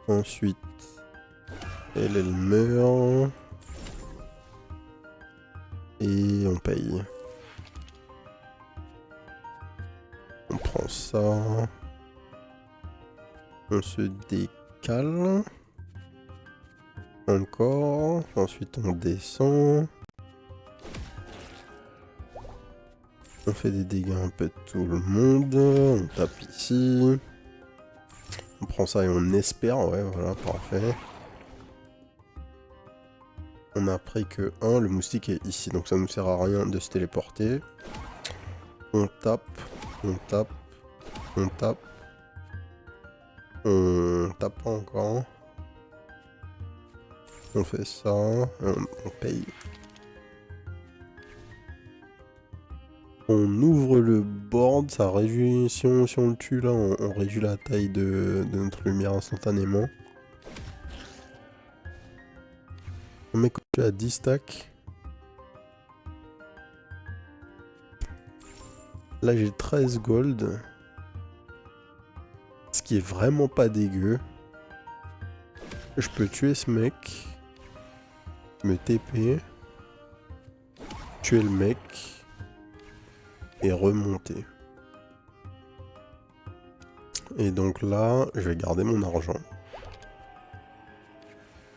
Ensuite, elle meurt. Et on paye. On prend ça. On se décale. Encore. Ensuite, on descend. On fait des dégâts un peu de tout le monde. On tape ici. On prend ça et on espère. Ouais, voilà, parfait. On a pris que 1. Le moustique est ici, donc ça nous sert à rien de se téléporter. On tape. On tape. On tape. On tape encore. On fait ça. On paye. On ouvre le board, ça réduit, si on le tue là, on réduit la taille de notre lumière instantanément. On met à 10 stacks. Là j'ai 13 gold. Ce qui est vraiment pas dégueu. Je peux tuer ce mec. Me TP. Tuer le mec. Et remonter. Et donc là, je vais garder mon argent.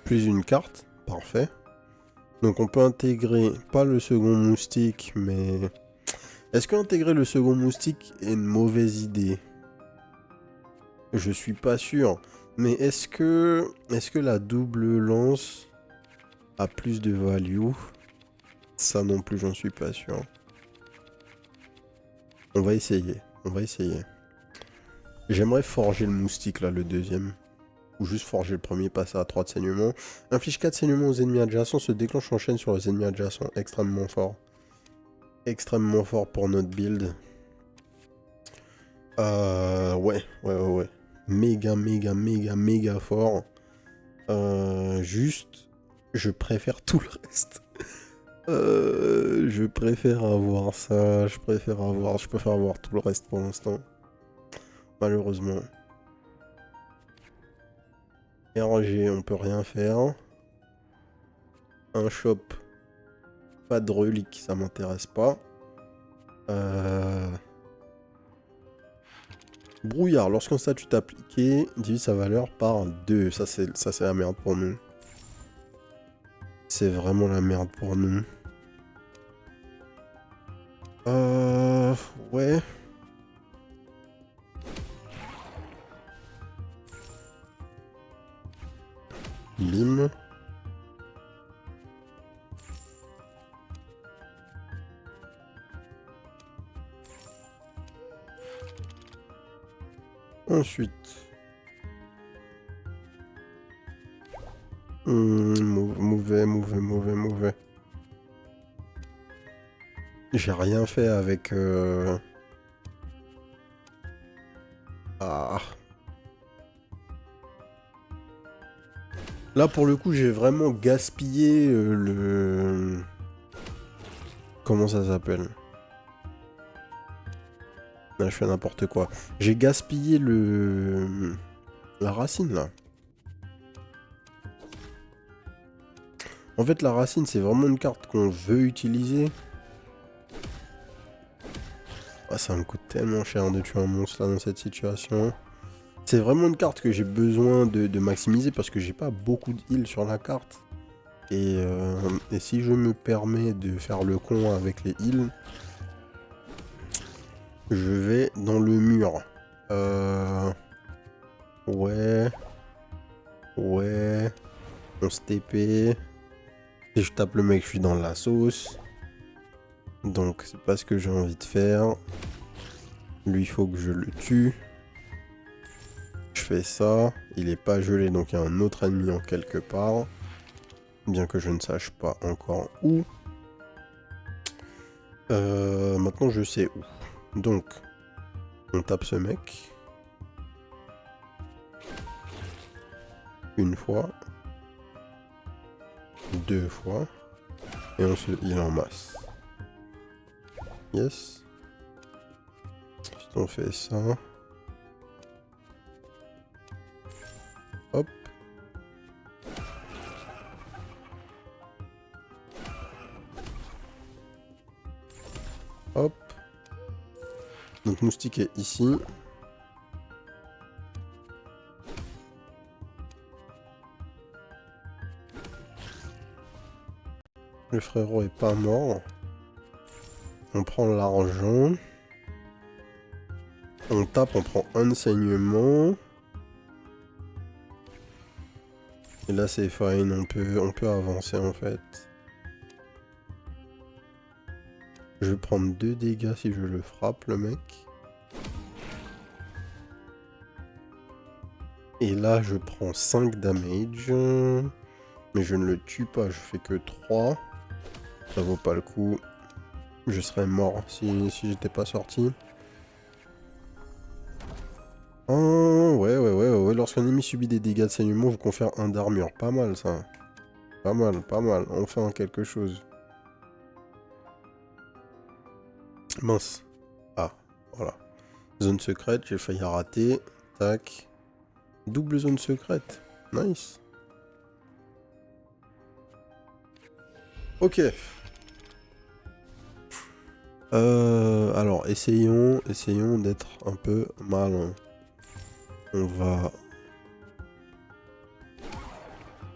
Plus une carte, parfait. Donc on peut intégrer, pas le second moustique, mais... Est-ce qu'intégrer le second moustique est une mauvaise idée? Je suis pas sûr. Mais est-ce que la double lance a plus de value? Ça non plus, j'en suis pas sûr. On va essayer. On va essayer. J'aimerais forger le moustique, là, le deuxième. Ou juste forger le premier, passer à 3 de saignement. Inflige 4 saignements aux ennemis adjacents, se déclenche en chaîne sur les ennemis adjacents. Extrêmement fort. Extrêmement fort pour notre build. Ouais. Méga fort. Juste, je préfère tout le reste. Je préfère avoir ça, je préfère avoir tout le reste pour l'instant. Malheureusement. RG, on peut rien faire. Un shop, pas de relique, ça m'intéresse pas. Brouillard, lorsqu'un statut est appliqué, divise sa valeur par 2. Ça c'est la merde pour nous. C'est vraiment la merde pour nous. Ouais. Bim. Ensuite. Mauvais. J'ai rien fait avec... Ah. Là, pour le coup, j'ai vraiment gaspillé le... Comment ça s'appelle? Là, je fais n'importe quoi. J'ai gaspillé le... La racine, là. En fait, la racine, c'est vraiment une carte qu'on veut utiliser. Ah, ça me coûte tellement cher de tuer un monstre là dans cette situation. C'est vraiment une carte que j'ai besoin de maximiser parce que j'ai pas beaucoup de heal sur la carte. Et si je me permets de faire le con avec les heals, je vais dans le mur. Ouais. On se TP. Si je tape le mec, je suis dans la sauce. Donc c'est pas ce que j'ai envie de faire. Lui, il faut que je le tue. Je fais ça. Il est pas gelé, donc il y a un autre ennemi en quelque part. Bien que je ne sache pas encore où. Maintenant, je sais où. Donc, on tape ce mec. Une fois. 2 fois. Et on se heal en masse. Yes. Ensuite, on fait ça. Hop. Hop. Notre moustique est ici. Le frérot est pas mort. On prend l'argent. On tape, on prend un saignement. Et là c'est fine, on peut avancer en fait. Je vais prendre 2 dégâts si je le frappe le mec. Et là je prends 5 damage. Mais je ne le tue pas, je fais que 3. Ça vaut pas le coup. Je serais mort si j'étais pas sorti. Oh, ouais. Lorsqu'un ennemi subit des dégâts de saignement, vous confère 1 d'armure. Pas mal ça. Pas mal. Enfin quelque chose. Mince. Ah, voilà. Zone secrète, j'ai failli rater. Tac. Double zone secrète. Nice. Ok. Alors, essayons d'être un peu malin. On va...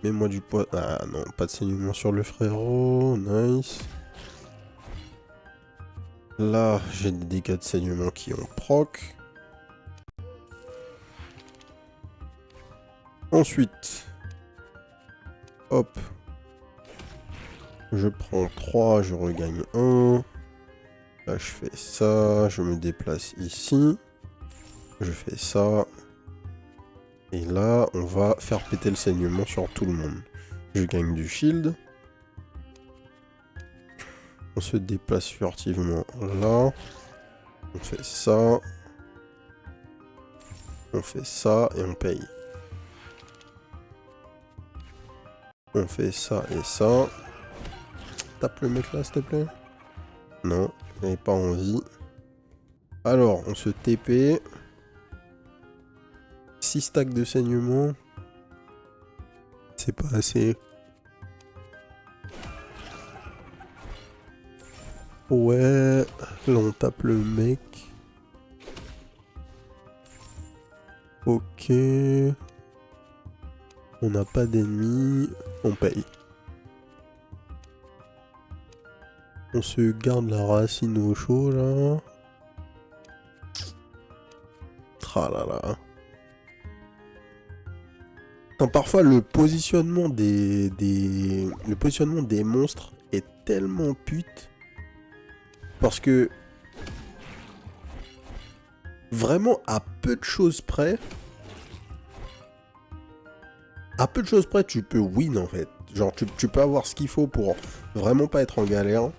Mets-moi du poids... Ah non, pas de saignement sur le frérot. Nice. Là, j'ai des dégâts de saignement qui ont proc. Ensuite... Hop. Je prends 3, je regagne 1. Là, je fais ça. Je me déplace ici. Je fais ça. Et là, on va faire péter le saignement sur tout le monde. Je gagne du shield. On se déplace furtivement là. On fait ça. On fait ça et on paye. On fait ça et ça. Tape le mec là, s'il te plaît. Non, j'avais pas envie. Alors, on se TP. 6 stacks de saignement. C'est pas assez. Ouais, là on tape le mec. Ok. On n'a pas d'ennemis. On paye. On se garde la racine au chaud là. Tralala. Parfois le positionnement le positionnement des monstres est tellement pute. Parce que vraiment à peu de choses près. À peu de choses près, tu peux win en fait. Genre tu peux avoir ce qu'il faut pour vraiment pas être en galère.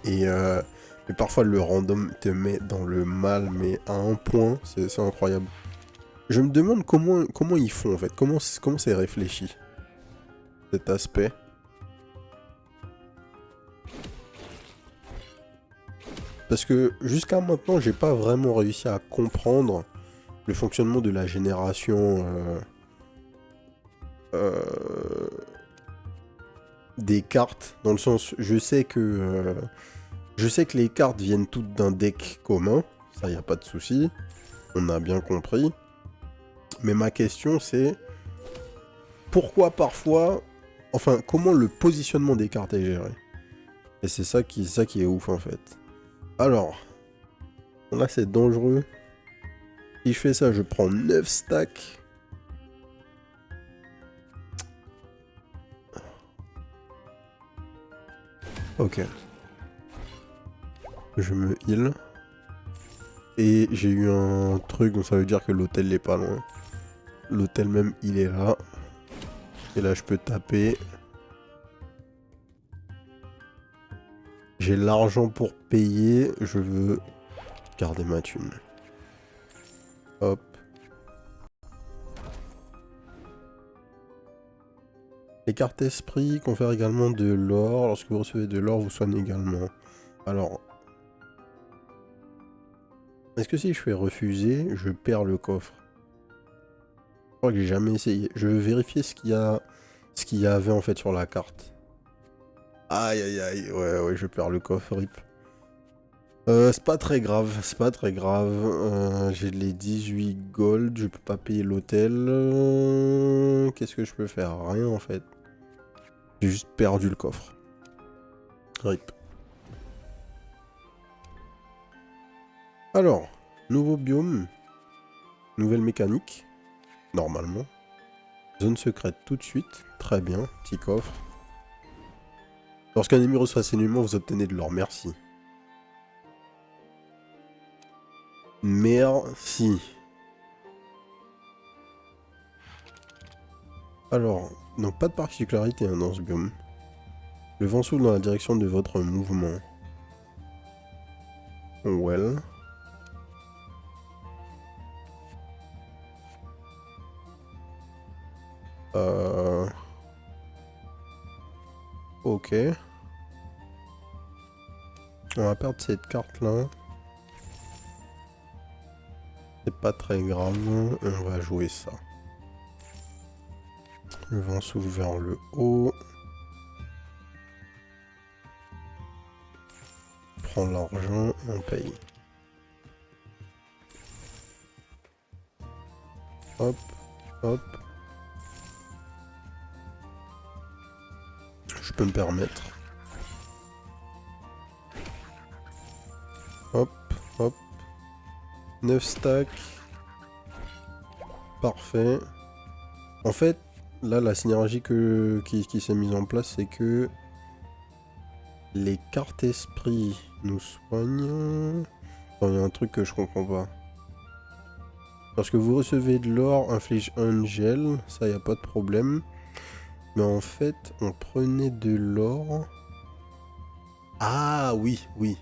Et parfois le random te met dans le mal, mais à un point, c'est incroyable. Je me demande comment ils font en fait, comment c'est réfléchi, cet aspect. Parce que jusqu'à maintenant, j'ai pas vraiment réussi à comprendre le fonctionnement de la génération des cartes. Dans le sens, je sais que les cartes viennent toutes d'un deck commun, ça y a pas de souci, on a bien compris. Mais ma question c'est pourquoi parfois, enfin comment le positionnement des cartes est géré. Et c'est ça qui est ouf en fait. Alors, là c'est dangereux. Si je fais ça, je prends 9 stacks. Ok. Je me heal. Et j'ai eu un truc, donc ça veut dire que l'hôtel n'est pas loin. L'hôtel même, il est là. Et là, je peux taper. J'ai l'argent pour payer. Je veux garder ma thune. Hop. Les cartes esprit confèrent également de l'or. Lorsque vous recevez de l'or, vous soignez également. Alors... Est-ce que si je fais refuser, je perds le coffre? Je crois que j'ai jamais essayé. Je veux vérifier ce qu'il y avait en fait sur la carte. Aïe aïe aïe, ouais, je perds le coffre, rip. C'est pas très grave, j'ai les 18 gold, je peux pas payer l'hôtel. Qu'est-ce que je peux faire? Rien en fait. J'ai juste perdu le coffre. Rip. Alors, nouveau biome, nouvelle mécanique, normalement. Zone secrète tout de suite, très bien, petit coffre. Lorsqu'un ennemi reçoit saignement, vous obtenez de l'or, merci. Merci. Alors, donc pas de particularité hein, dans ce biome. Le vent souffle dans la direction de votre mouvement. Well. Ok. On va perdre cette carte là. C'est pas très grave. On va jouer ça. Le vent souffle vers le haut. On prend l'argent et on paye. Hop, hop. Je peux me permettre. Hop, hop. 9 stacks. Parfait. En fait, là, la synergie qui s'est mise en place, c'est que les cartes esprit nous soignent. Attends, il y a un truc que je comprends pas. Lorsque vous recevez de l'or, inflige un gel, ça, il n'y a pas de problème. Mais en fait, on prenait de l'or... Ah, oui, oui.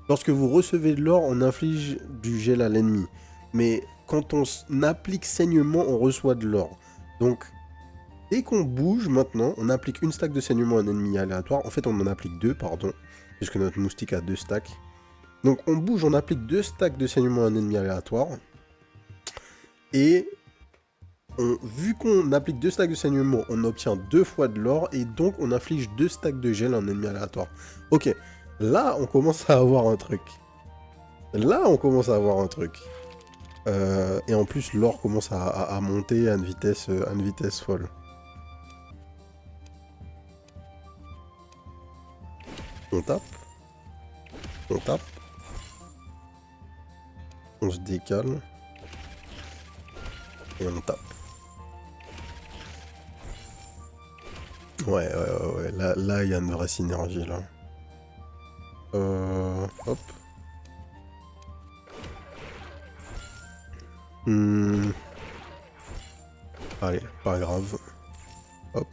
Lorsque vous recevez de l'or, on inflige du gel à l'ennemi. Mais quand on applique saignement, on reçoit de l'or. Donc, dès qu'on bouge maintenant, on applique une stack de saignement à un ennemi aléatoire. En fait, on en applique deux, pardon. Puisque notre moustique a 2 stacks. Donc, on bouge, on applique 2 stacks de saignement à un ennemi aléatoire. Et vu qu'on applique 2 stacks de saignement, on obtient 2 fois de l'or. Et donc, on inflige 2 stacks de gel à un ennemi aléatoire. Ok, là, on commence à avoir un truc. Là, on commence à avoir un truc. Et en plus, l'or commence à monter à une vitesse folle. On tape. On tape. On se décale. Et on tape. Ouais. Là, il y a une vraie synergie, là. Hop. Allez, pas grave. Hop.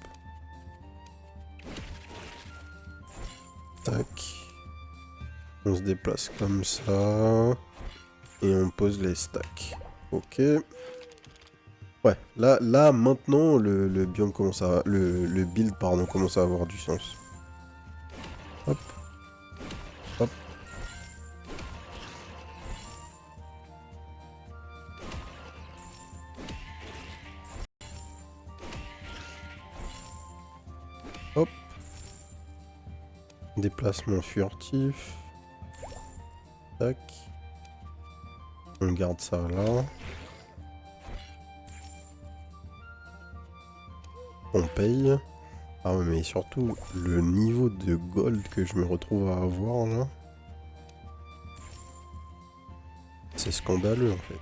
Tac. On se déplace comme ça. Et on pose les stacks. Ok. Ouais, là maintenant, le biome commence à... Le build, pardon, commence à avoir du sens. Hop. Hop. Hop. Déplacement furtif. Tac. On garde ça là. On paye. Ah ouais, mais surtout, le niveau de gold que je me retrouve à avoir là. C'est scandaleux en fait.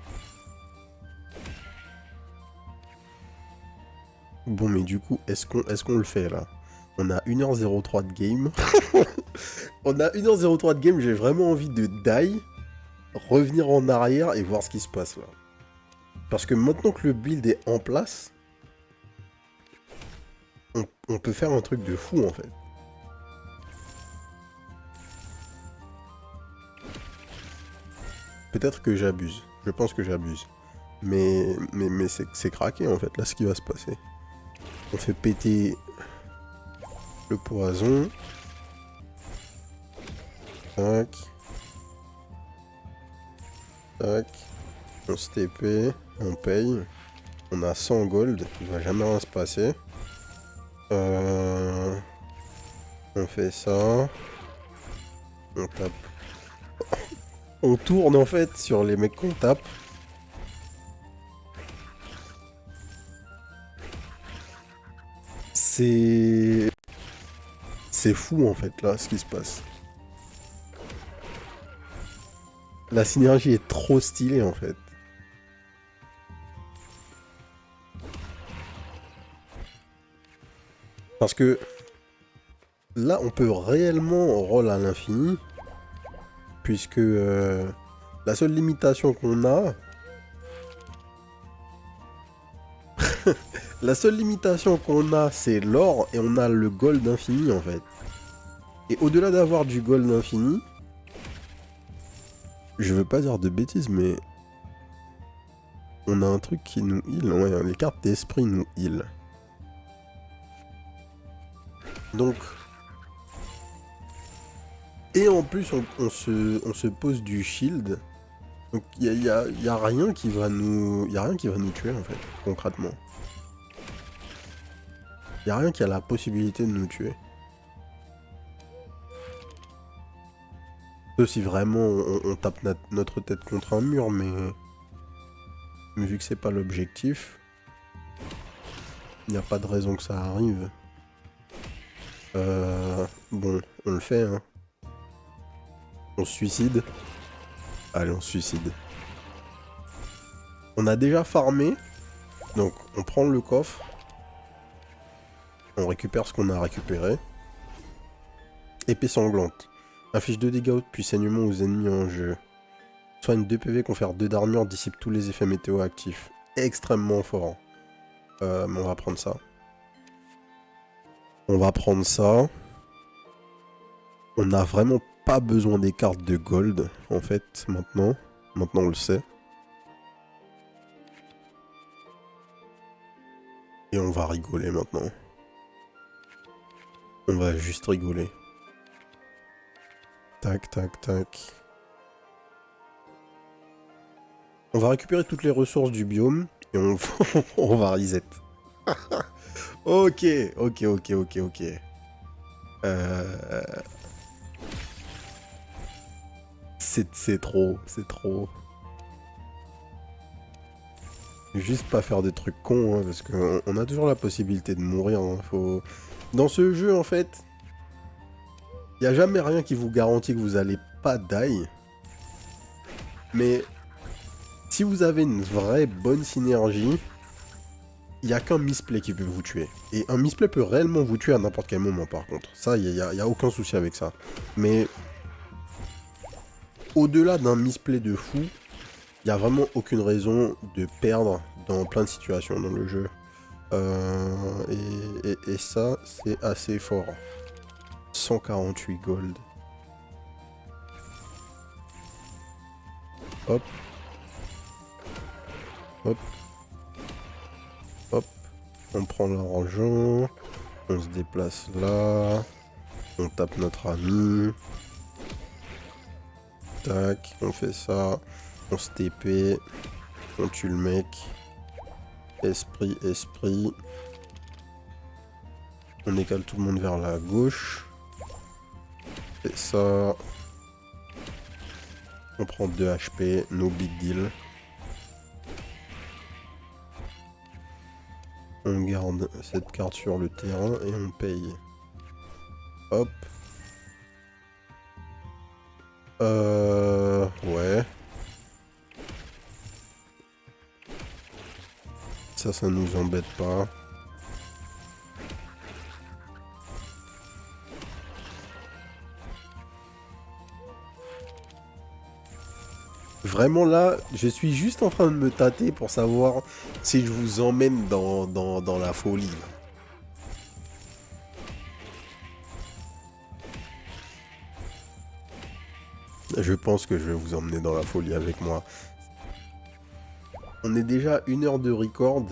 Bon, mais du coup, est-ce qu'on le fait là? On a 1h03 de game. On a 1h03 de game, j'ai vraiment envie de die, revenir en arrière et voir ce qui se passe là. Parce que maintenant que le build est en place, on peut faire un truc de fou en fait. Peut-être que j'abuse. Je pense que j'abuse. Mais c'est craqué en fait, là ce qui va se passer. On fait péter le poison. Tac. Tac. On se TP. On paye. On a 100 gold. Il va jamais rien se passer. On fait ça. On tape. On tourne en fait sur les mecs qu'on tape. C'est fou en fait là ce qui se passe. La synergie est trop stylée en fait. Parce que là, on peut réellement roll à l'infini. Puisque la seule limitation qu'on a... La seule limitation qu'on a, c'est l'or et on a le gold infini en fait. Et au-delà d'avoir du gold infini, je veux pas dire de bêtises, mais on a un truc qui nous heal. Ouais, les cartes d'esprit nous heal. Donc... Et en plus, on se pose du shield. Donc y a rien qui va nous... Y a rien qui va nous tuer en fait, concrètement. Y a rien qui a la possibilité de nous tuer. Sauf si vraiment on tape notre tête contre un mur, mais vu que c'est pas l'objectif, il n'y a pas de raison que ça arrive. Bon, on le fait, hein. On se suicide. Allez, on se suicide. On a déjà farmé, donc on prend le coffre. On récupère ce qu'on a récupéré. Épée sanglante. Inflige 2 dégâts puis saignement aux ennemis en jeu. Soigne 2 PV, confère 2 d'armure, dissipe tous les effets météo actifs. Extrêmement fort. Mais on va prendre ça. On va prendre ça. On n'a vraiment pas besoin des cartes de gold, en fait, maintenant. Maintenant, on le sait. Et on va rigoler maintenant. On va juste rigoler. Tac, tac, tac. On va récupérer toutes les ressources du biome et on, on va reset. Ok, ok, ok, ok, ok. C'est trop, c'est trop. Juste pas faire des trucs cons, hein, parce qu'on a toujours la possibilité de mourir. Hein, faut... Dans ce jeu, en fait, il n'y a jamais rien qui vous garantit que vous allez pas die. Mais si vous avez une vraie bonne synergie, il n'y a qu'un misplay qui peut vous tuer. Et un misplay peut réellement vous tuer à n'importe quel moment, par contre. Ça, il n'y a aucun souci avec ça. Mais au-delà d'un misplay de fou, il n'y a vraiment aucune raison de perdre dans plein de situations dans le jeu. Et ça, c'est assez fort. 148 gold. Hop. Hop. Hop. On prend l'argent. On se déplace là. On tape notre ami. Tac. On fait ça. On se TP. On tue le mec. Esprit, esprit. On écale tout le monde vers la gauche. Et ça. On prend 2 HP. No big deal. On garde cette carte sur le terrain et on paye. Hop. Ouais. Ça nous embête pas. Vraiment là, je suis juste en train de me tâter pour savoir si je vous emmène dans la folie. Je pense que je vais vous emmener dans la folie avec moi. On est déjà à 1 heure de record.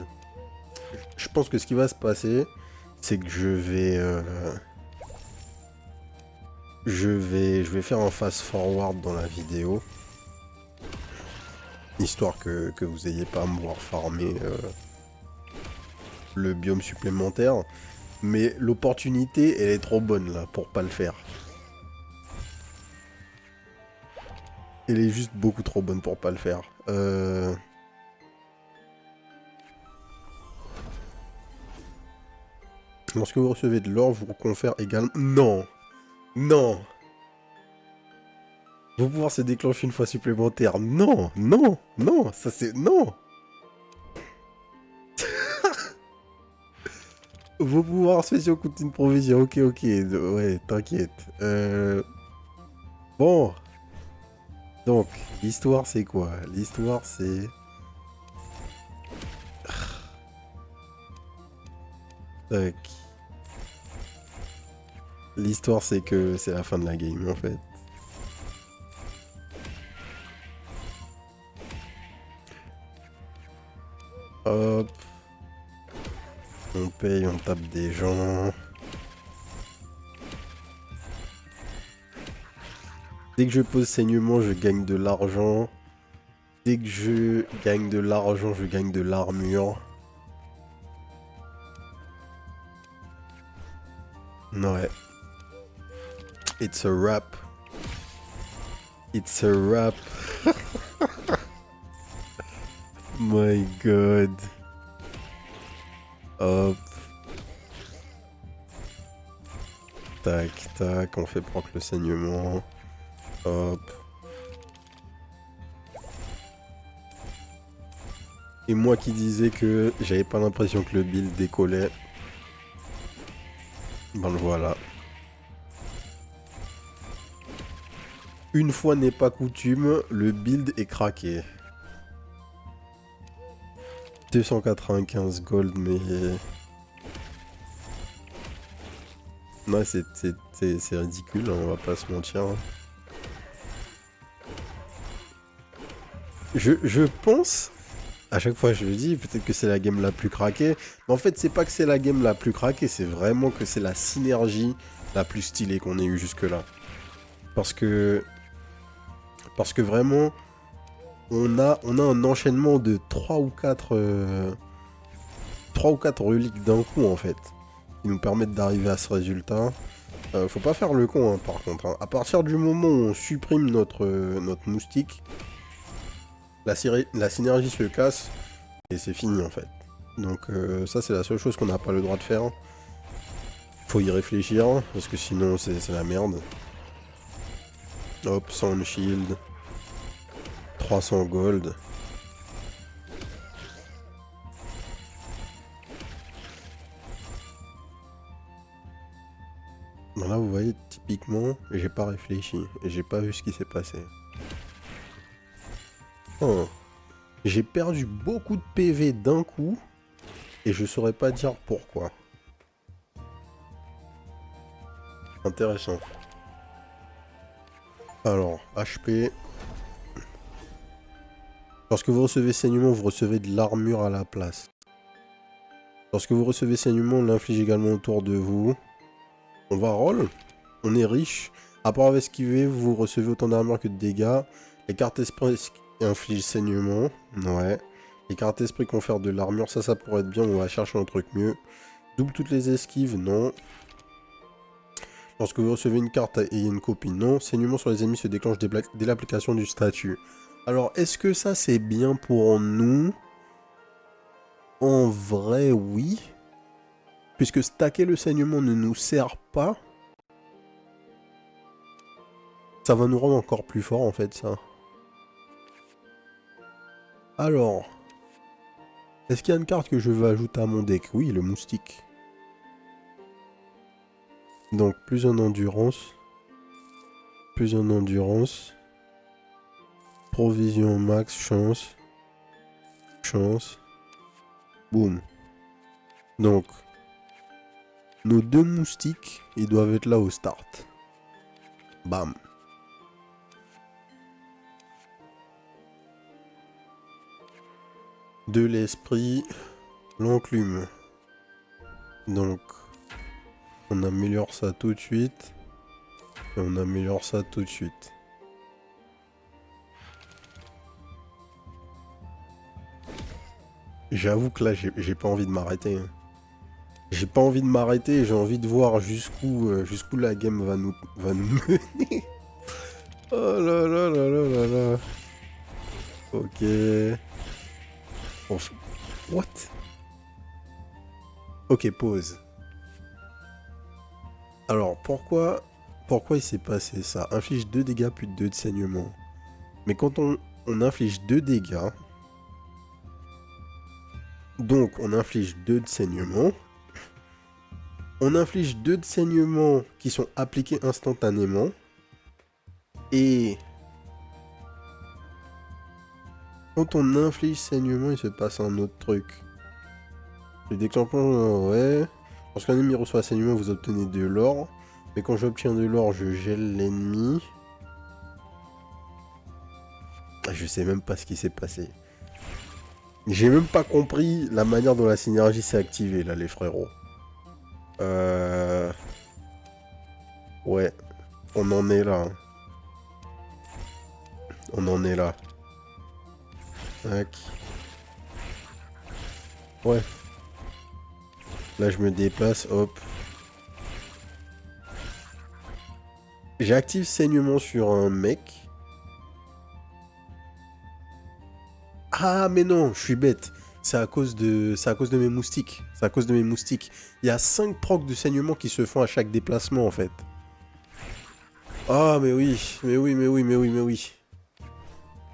Je pense que ce qui va se passer, c'est que je vais faire un fast forward dans la vidéo. Histoire que vous ayez pas à me voir farmer le biome supplémentaire. Mais l'opportunité, elle est trop bonne là pour pas le faire. Elle est juste beaucoup trop bonne pour pas le faire. Lorsque vous recevez de l'or, vous confère également... Non. Non. Vos pouvoirs se déclenchent une fois supplémentaire. Non, non, non, ça c'est... Non. Vos pouvoirs spéciaux coûtent une provision. Ok, ok, ouais, t'inquiète. Bon, donc, l'histoire c'est quoi? L'histoire c'est... Tac. L'histoire c'est que c'est la fin de la game en fait. Hop. On paye, on tape des gens. Dès que je pose saignement, je gagne de l'argent. Dès que je gagne de l'argent, je gagne de l'armure. Ouais. It's a wrap. It's a wrap. My god. Hop. Tac, tac, on fait proc le saignement. Hop. Et moi qui disais que j'avais pas l'impression que le build décollait. Ben le voilà. Une fois n'est pas coutume, le build est craqué. 295 gold, mais... Non, c'est ridicule, hein, on va pas se mentir. Je pense, à chaque fois je le dis, peut-être que c'est la game la plus craquée, mais en fait c'est pas que c'est la game la plus craquée, c'est vraiment que c'est la synergie la plus stylée qu'on ait eue jusque-là. Parce que vraiment, on a un enchaînement de 3 ou 4 reliques d'un coup en fait, qui nous permettent d'arriver à ce résultat. Faut pas faire le con hein, par contre. Hein. À partir du moment où on supprime notre moustique, la synergie se casse et c'est fini en fait. Donc ça c'est la seule chose qu'on n'a pas le droit de faire. Faut y réfléchir parce que sinon c'est la merde. Hop, Sound Shield. 300 gold. Bon, là vous voyez typiquement j'ai pas réfléchi et j'ai pas vu ce qui s'est passé. Oh. J'ai perdu beaucoup de PV d'un coup et je saurais pas dire pourquoi. Intéressant. Alors, HP. Lorsque vous recevez saignement, vous recevez de l'armure à la place. Lorsque vous recevez saignement, on l'inflige également autour de vous. On va roll. On est riche. À part avec esquiver, vous recevez autant d'armure que de dégâts. Les cartes esprit infligent saignement. Ouais. Les cartes esprit confèrent de l'armure. Ça pourrait être bien. On va chercher un truc mieux. Double toutes les esquives. Non. Lorsque vous recevez une carte et une copie, non. Saignement sur les ennemis se déclenche dès l'application du statut. Alors, est-ce que ça, c'est bien pour nous? En vrai, oui. Puisque stacker le saignement ne nous sert pas. Ça va nous rendre encore plus fort, en fait, ça. Alors. Est-ce qu'il y a une carte que je veux ajouter à mon deck? Oui, le moustique. Donc, plus en endurance. Plus en endurance. Provision max, chance. Chance. Boum. Donc, nos deux moustiques, ils doivent être là au start. Bam. De l'esprit, l'enclume. Donc, on améliore ça tout de suite. Et on améliore ça tout de suite. J'avoue que là, j'ai pas envie de m'arrêter. J'ai pas envie de m'arrêter, j'ai envie de voir jusqu'où la game va nous mener. Oh là là là là là là. Ok. What? Ok, pause. Alors, pourquoi Pourquoi il s'est passé ça? Inflige 2 dégâts plus 2 de saignement. Mais quand on inflige 2 dégâts... Donc, on inflige 2 de saignement. On inflige 2 de saignement qui sont appliqués instantanément. Et... Quand on inflige saignement, il se passe un autre truc. Le déclenchement, ouais. Lorsqu'un ennemi reçoit un saignement, vous obtenez de l'or. Mais quand j'obtiens de l'or, je gèle l'ennemi. Je sais même pas ce qui s'est passé. J'ai même pas compris la manière dont la synergie s'est activée, là, les frérots. Ouais. On en est là. Hein. On en est là. Tac. Ouais. Là, je me déplace, hop. J'active saignement sur un mec. Ah, mais non, je suis bête. C'est à cause de mes moustiques. C'est à cause de mes moustiques. Il y a 5 procs de saignement qui se font à chaque déplacement, en fait. Ah, mais oui. Mais oui, mais oui, mais oui, mais oui.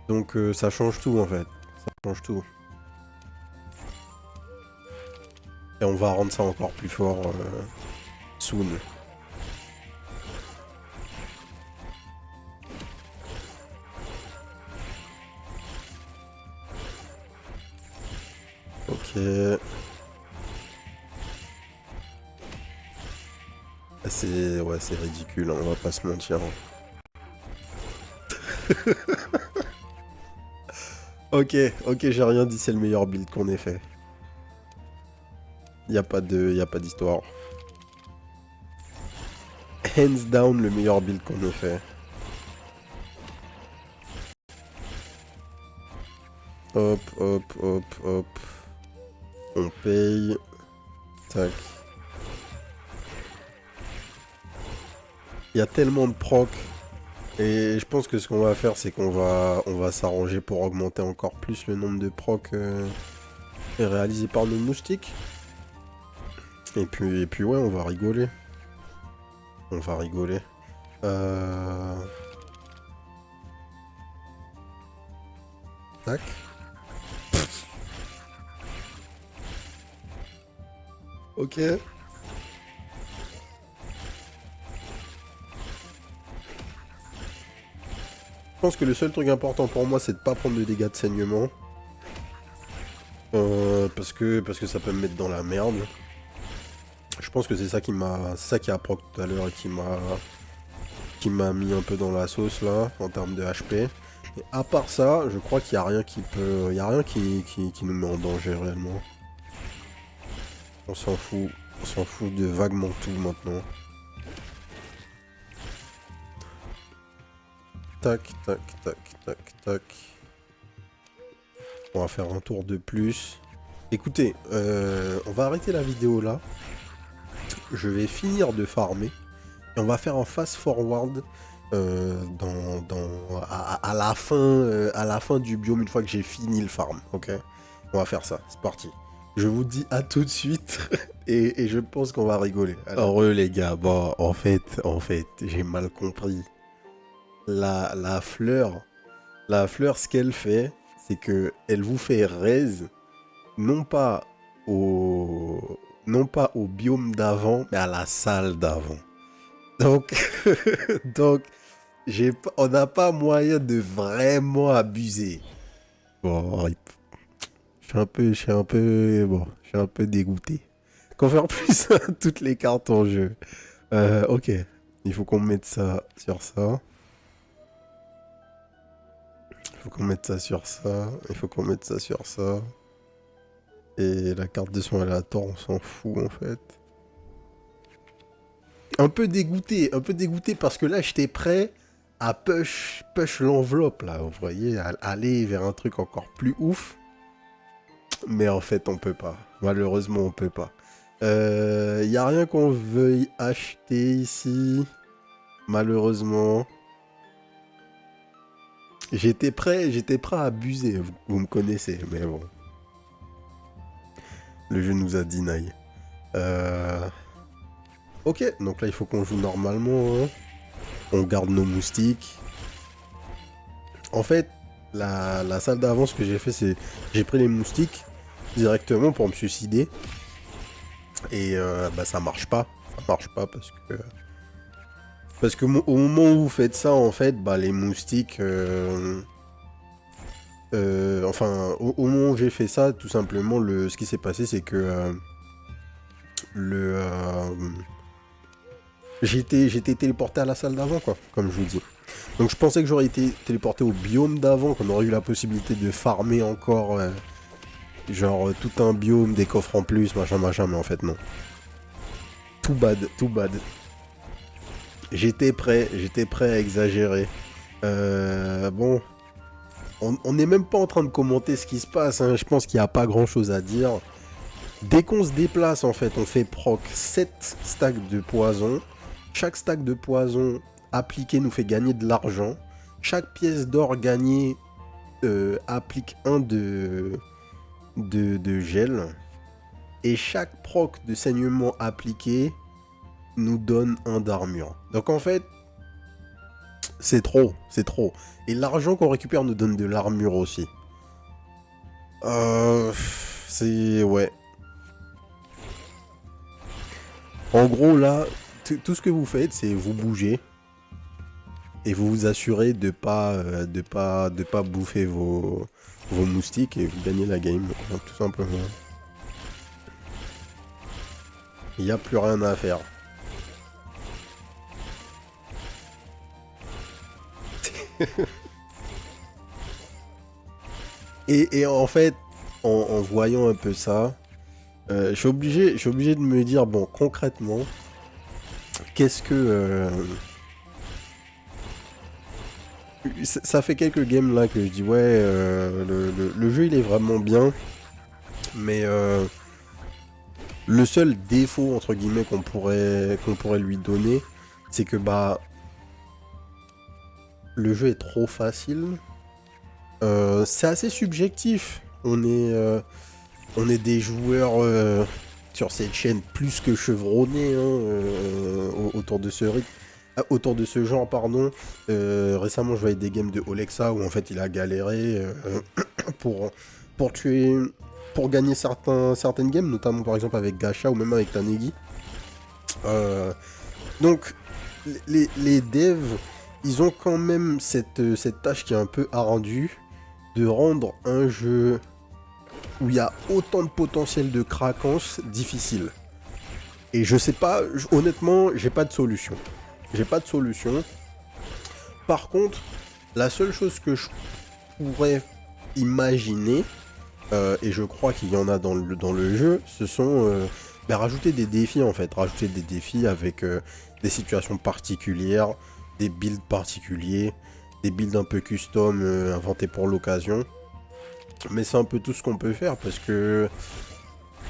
Donc, ça change tout, en fait. Ça change tout. Et on va rendre ça encore plus fort soon. Ok. C'est... Ouais, c'est ridicule, hein, on va pas se mentir. Ok, j'ai rien dit, c'est le meilleur build qu'on ait fait. Y a pas d'histoire. Hands down, le meilleur build qu'on ait fait. Hop, hop, hop, hop. On paye. Tac. Il y a tellement de proc. Et je pense que ce qu'on va faire, c'est qu'on va s'arranger pour augmenter encore plus le nombre de proc réalisés par nos moustiques. Et puis ouais, on va rigoler. On va rigoler. Tac. Ok. Je pense que le seul truc important pour moi, c'est de pas prendre de dégâts de saignement. Parce que ça peut me mettre dans la merde. Je pense que c'est ça qui a proc tout à l'heure et qui m'a mis un peu dans la sauce là, en termes de HP. Et à part ça, je crois qu'il n'y a rien qui peut... Il n'y a rien qui nous met en danger réellement. On s'en fout. On s'en fout de vaguement tout maintenant. Tac, tac, tac, tac, tac. On va faire un tour de plus. Écoutez, on va arrêter la vidéo là. Je vais finir de farmer. Et on va faire un fast forward à la fin du biome une fois que j'ai fini le farm. Ok, on va faire ça. C'est parti. Je vous dis à tout de suite. et je pense qu'on va rigoler. Alors les gars, bon, en fait, j'ai mal compris. La fleur, ce qu'elle fait, c'est que elle vous fait raise, non pas au biome d'avant, mais à la salle d'avant. Donc, on n'a pas moyen de vraiment abuser. Bon, je suis un peu dégoûté. Confère plus toutes les cartes en jeu. Ok, il faut qu'on mette ça sur ça. Il faut qu'on mette ça sur ça. Il faut qu'on mette ça sur ça. Et la carte de son aléatoire, on s'en fout en fait. Un peu dégoûté parce que là, j'étais prêt à push l'enveloppe là. Vous voyez, à aller vers un truc encore plus ouf. Mais en fait, on peut pas. Malheureusement, on peut pas. Y a rien qu'on veuille acheter ici. Malheureusement. J'étais prêt à abuser. Vous me connaissez, mais bon. Le jeu nous a deny. Ok, donc là, il faut qu'on joue normalement. Hein. On garde nos moustiques. En fait, la salle d'avance que j'ai fait, c'est... J'ai pris les moustiques directement pour me suicider. Et bah ça marche pas. Ça marche pas parce que... Parce que au moment où vous faites ça, en fait, bah les moustiques... enfin, au moment où j'ai fait ça, tout simplement, ce qui s'est passé, c'est que... j'ai été téléporté à la salle d'avant, quoi, comme je vous dis. Donc je pensais que j'aurais été téléporté au biome d'avant, qu'on aurait eu la possibilité de farmer encore, genre tout un biome, des coffres en plus, machin, machin, mais en fait non. Too bad, too bad. J'étais prêt à exagérer. Bon, on n'est même pas en train de commenter ce qui se passe, hein. Je pense qu'il n'y a pas grand chose à dire. Dès qu'on se déplace, en fait, on fait proc 7 stacks de poison. Chaque stack de poison appliqué nous fait gagner de l'argent. Chaque pièce d'or gagnée applique un de gel. Et chaque proc de saignement appliqué nous donne un d'armure. Donc en fait, c'est trop, c'est trop. Et l'argent qu'on récupère nous donne de l'armure aussi. C'est... ouais. En gros, là, tout ce que vous faites, c'est vous bougez. Et vous vous assurez de pas bouffer vos moustiques et vous gagnez la game, tout simplement. Il n'y a plus rien à faire. et en fait, en voyant un peu ça, je suis obligé de me dire, bon, concrètement, qu'est-ce que... ça fait quelques games là que je dis, ouais, le jeu il est vraiment bien, mais le seul défaut, entre guillemets, qu'on pourrait lui donner, c'est que, bah, le jeu est trop facile. C'est assez subjectif. On est des joueurs sur cette chaîne plus que chevronnés, hein, autour de ce rythme. Autour de ce genre, pardon. Récemment, je voyais des games de Olexa où en fait il a galéré pour tuer, pour gagner certaines games, notamment par exemple avec Gacha ou même avec Tanegi. Donc, les devs, ils ont quand même cette tâche qui est un peu ardue de rendre un jeu où il y a autant de potentiel de craquance difficile. Et je sais pas, honnêtement, j'ai pas de solution. J'ai pas de solution. Par contre, la seule chose que je pourrais imaginer, et je crois qu'il y en a dans le jeu, ce sont rajouter des défis en fait. Rajouter des défis avec des situations particulières, des builds particuliers, des builds un peu custom inventés pour l'occasion. Mais c'est un peu tout ce qu'on peut faire parce que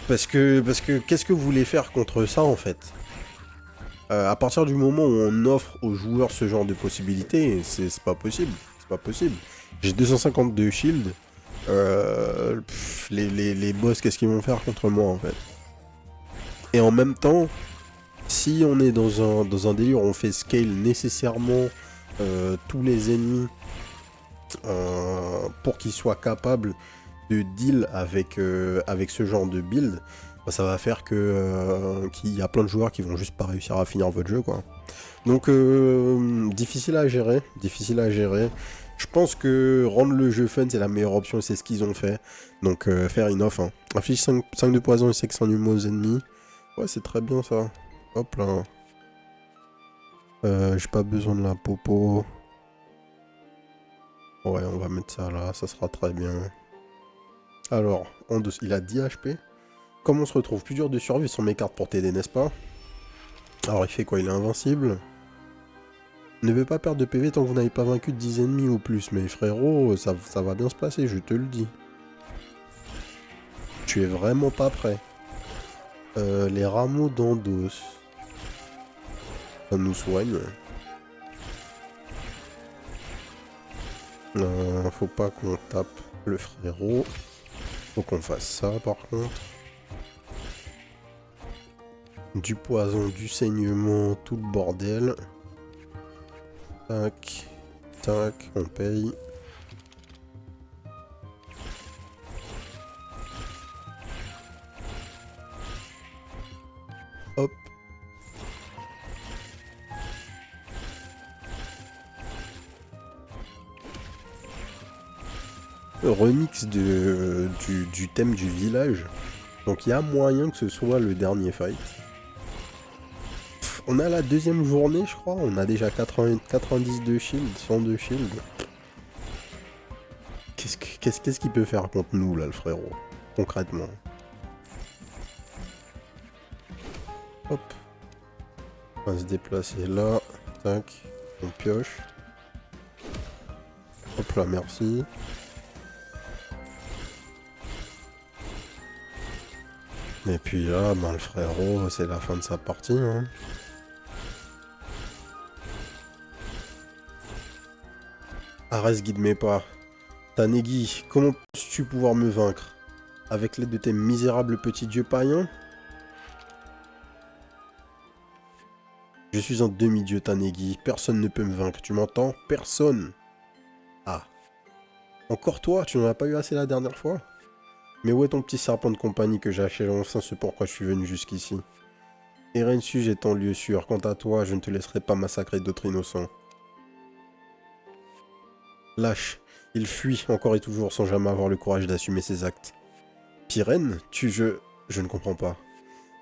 qu'est-ce que vous voulez faire contre ça en fait? À partir du moment où on offre aux joueurs ce genre de possibilités, c'est pas possible. C'est pas possible. J'ai 252 shields. Les boss, qu'est-ce qu'ils vont faire contre moi en fait? Et en même temps, si on est dans un délire où on fait scale nécessairement tous les ennemis pour qu'ils soient capables de deal avec ce genre de build, bah, ça va faire qu'il y a plein de joueurs qui vont juste pas réussir à finir votre jeu, quoi. Donc difficile à gérer, difficile à gérer. Je pense que rendre le jeu fun c'est la meilleure option, c'est ce qu'ils ont fait. Donc faire une off, hein. Affiche 5 de poison et 5 numéros aux ennemis. Ouais, c'est très bien ça. Hop là. J'ai pas besoin de la popo. Ouais, on va mettre ça là, ça sera très bien. Alors, il a 10 HP. Comme on se retrouve plus dur de survie sur mes cartes pour t'aider, n'est-ce pas? Alors, il fait quoi? Il est invincible. Ne veut pas perdre de PV tant que vous n'avez pas vaincu 10 ennemis ou plus. Mais frérot, ça va bien se passer, je te le dis. Tu es vraiment pas prêt. Les rameaux d'endos. Ça nous soigne. Faut pas qu'on tape le frérot. Faut qu'on fasse ça par contre. Du poison, du saignement, tout le bordel. Tac. Tac, on paye. Hop. Remix du thème du village. Donc il y a moyen que ce soit le dernier fight. On a la deuxième journée, je crois. On a déjà 90 de shield, 102 shield. Qu'est-ce qu'il peut faire contre nous, là, le frérot? Concrètement. Hop. On va se déplacer là. Tac. On pioche. Hop là, merci. Et puis là, ben, le frérot, c'est la fin de sa partie. Hein. Arès, guide mes pas. Tanegui, comment penses-tu pouvoir me vaincre? Avec l'aide de tes misérables petits dieux païens? Je suis un demi-dieu, Tanegui. Personne ne peut me vaincre, tu m'entends? Personne. Ah. Encore toi? Tu n'en as pas eu assez la dernière fois? Mais où est ton petit serpent de compagnie que j'ai acheté enfin ce pourquoi je suis venu jusqu'ici? Erensuge est en lieu sûr. Quant à toi, je ne te laisserai pas massacrer d'autres innocents. Lâche. Il fuit encore et toujours sans jamais avoir le courage d'assumer ses actes. Pyrène, je ne comprends pas.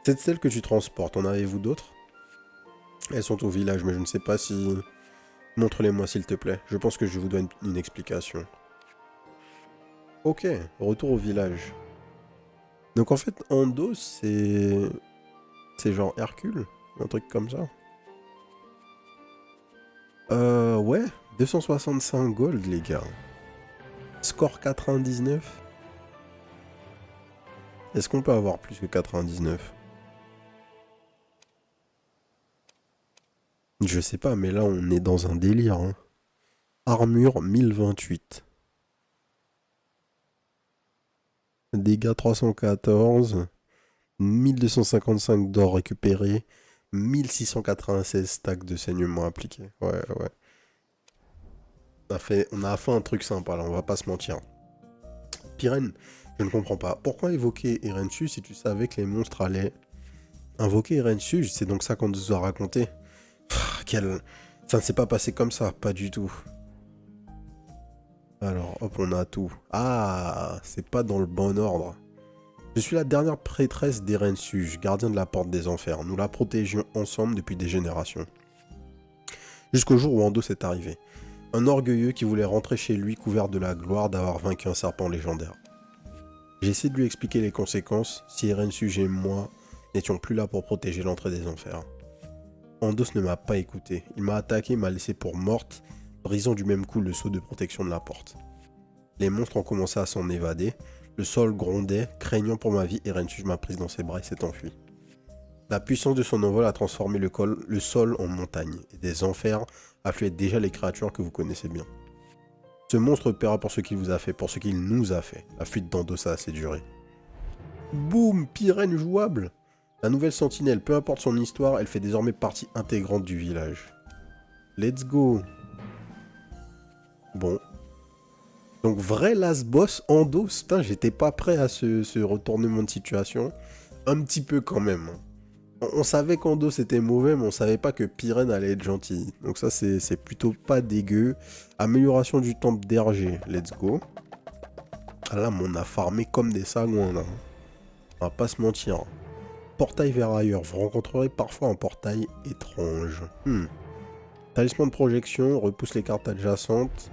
C'est celle que tu transportes, en avez-vous d'autres? Elles sont au village, mais je ne sais pas si... Montre-les-moi s'il te plaît. Je pense que je vous dois une explication. Ok, retour au village. Donc en fait, Ando, c'est... C'est genre Hercule, un truc comme ça. Ouais, 265 gold, les gars. Score 99. Est-ce qu'on peut avoir plus que 99? Je sais pas, mais là, on est dans un délire. Hein. Armure 1028. Dégâts 314. 1255 d'or récupéré. 1696 stacks de saignement appliqués. Ouais, ouais. On a fait un truc sympa, là, on va pas se mentir. Pyrène, je ne comprends pas. Pourquoi évoquer Erensuge si tu savais que les monstres allaient... Invoquer Erensuge, c'est donc ça qu'on nous a raconté. Ça ne s'est pas passé comme ça, pas du tout. Alors, hop, on a tout. Ah, c'est pas dans le bon ordre. Je suis la dernière prêtresse d'Erensuge, gardien de la porte des enfers. Nous la protégions ensemble depuis des générations. Jusqu'au jour où Ando est arrivé. Un orgueilleux qui voulait rentrer chez lui couvert de la gloire d'avoir vaincu un serpent légendaire. J'ai essayé de lui expliquer les conséquences si Erensuge et moi n'étions plus là pour protéger l'entrée des enfers. Andos ne m'a pas écouté. Il m'a attaqué et m'a laissé pour morte, brisant du même coup le sceau de protection de la porte. Les monstres ont commencé à s'en évader. Le sol grondait, craignant pour ma vie, Erensuge m'a prise dans ses bras et s'est enfui. La puissance de son envol a transformé le sol en montagne, et des enfers affluaient déjà les créatures que vous connaissez bien. Ce monstre paiera pour ce qu'il vous a fait, pour ce qu'il nous a fait. La fuite d'Andos a assez duré. Boum, Pyrène jouable. La nouvelle sentinelle, peu importe son histoire, elle fait désormais partie intégrante du village. Let's go. Bon. Donc vrai last boss, Ando, putain, j'étais pas prêt à ce retournement de situation. Un petit peu quand même. On savait qu'Ando c'était mauvais, mais on savait pas que Pyrène allait être gentil. Donc ça c'est plutôt pas dégueu. Amélioration du temple d'Hergé, let's go. Ah là, mais on a farmé comme des sagouins là. On va pas se mentir. Portail vers ailleurs, vous rencontrerez parfois un portail étrange. Talisman de projection, repousse les cartes adjacentes.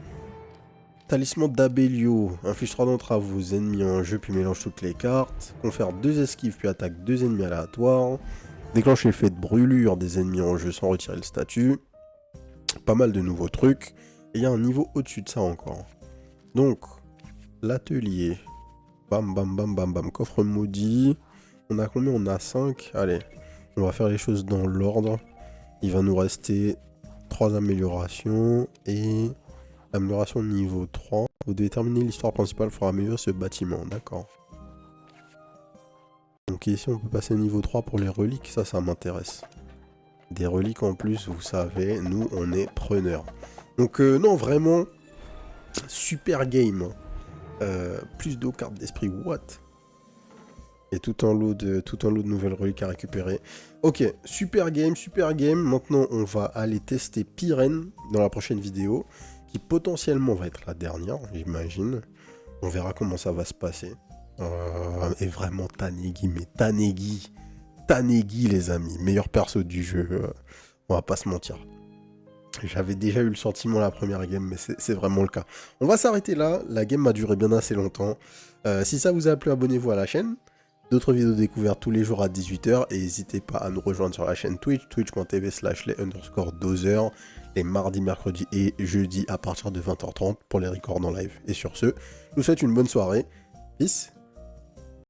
Talisman d'Abelio, inflige 3 d'entre à vos ennemis en jeu puis mélange toutes les cartes. Confère 2 esquives puis attaque 2 ennemis aléatoires. Déclenche l'effet de brûlure des ennemis en jeu sans retirer le statut. Pas mal de nouveaux trucs. Et il y a un niveau au-dessus de ça encore. Donc, l'atelier. Bam bam bam bam bam, coffre maudit. On a combien? On a 5. Allez, on va faire les choses dans l'ordre. Il va nous rester 3 améliorations et amélioration niveau 3. Vous devez terminer l'histoire principale pour améliorer ce bâtiment, d'accord. Donc ici on peut passer au niveau 3 pour les reliques, ça m'intéresse. Des reliques en plus, vous savez, nous on est preneurs. Donc non, vraiment, super game. Plus d'eau, carte d'esprit, what? Et tout un lot de nouvelles reliques à récupérer. Ok, super game, super game. Maintenant, on va aller tester Pyren dans la prochaine vidéo, qui potentiellement va être la dernière, j'imagine. On verra comment ça va se passer. Et vraiment, Tanegi, mais Tanegi, les amis, meilleur perso du jeu. On va pas se mentir. J'avais déjà eu le sentiment la première game, mais c'est vraiment le cas. On va s'arrêter là, la game a duré bien assez longtemps. Si ça vous a plu, abonnez-vous à la chaîne. D'autres vidéos découvertes tous les jours à 18h, et n'hésitez pas à nous rejoindre sur la chaîne Twitch, twitch.tv/les_dozers, les mardis, mercredis et jeudis à partir de 20h30 pour les records en live. Et sur ce, je vous souhaite une bonne soirée. Peace.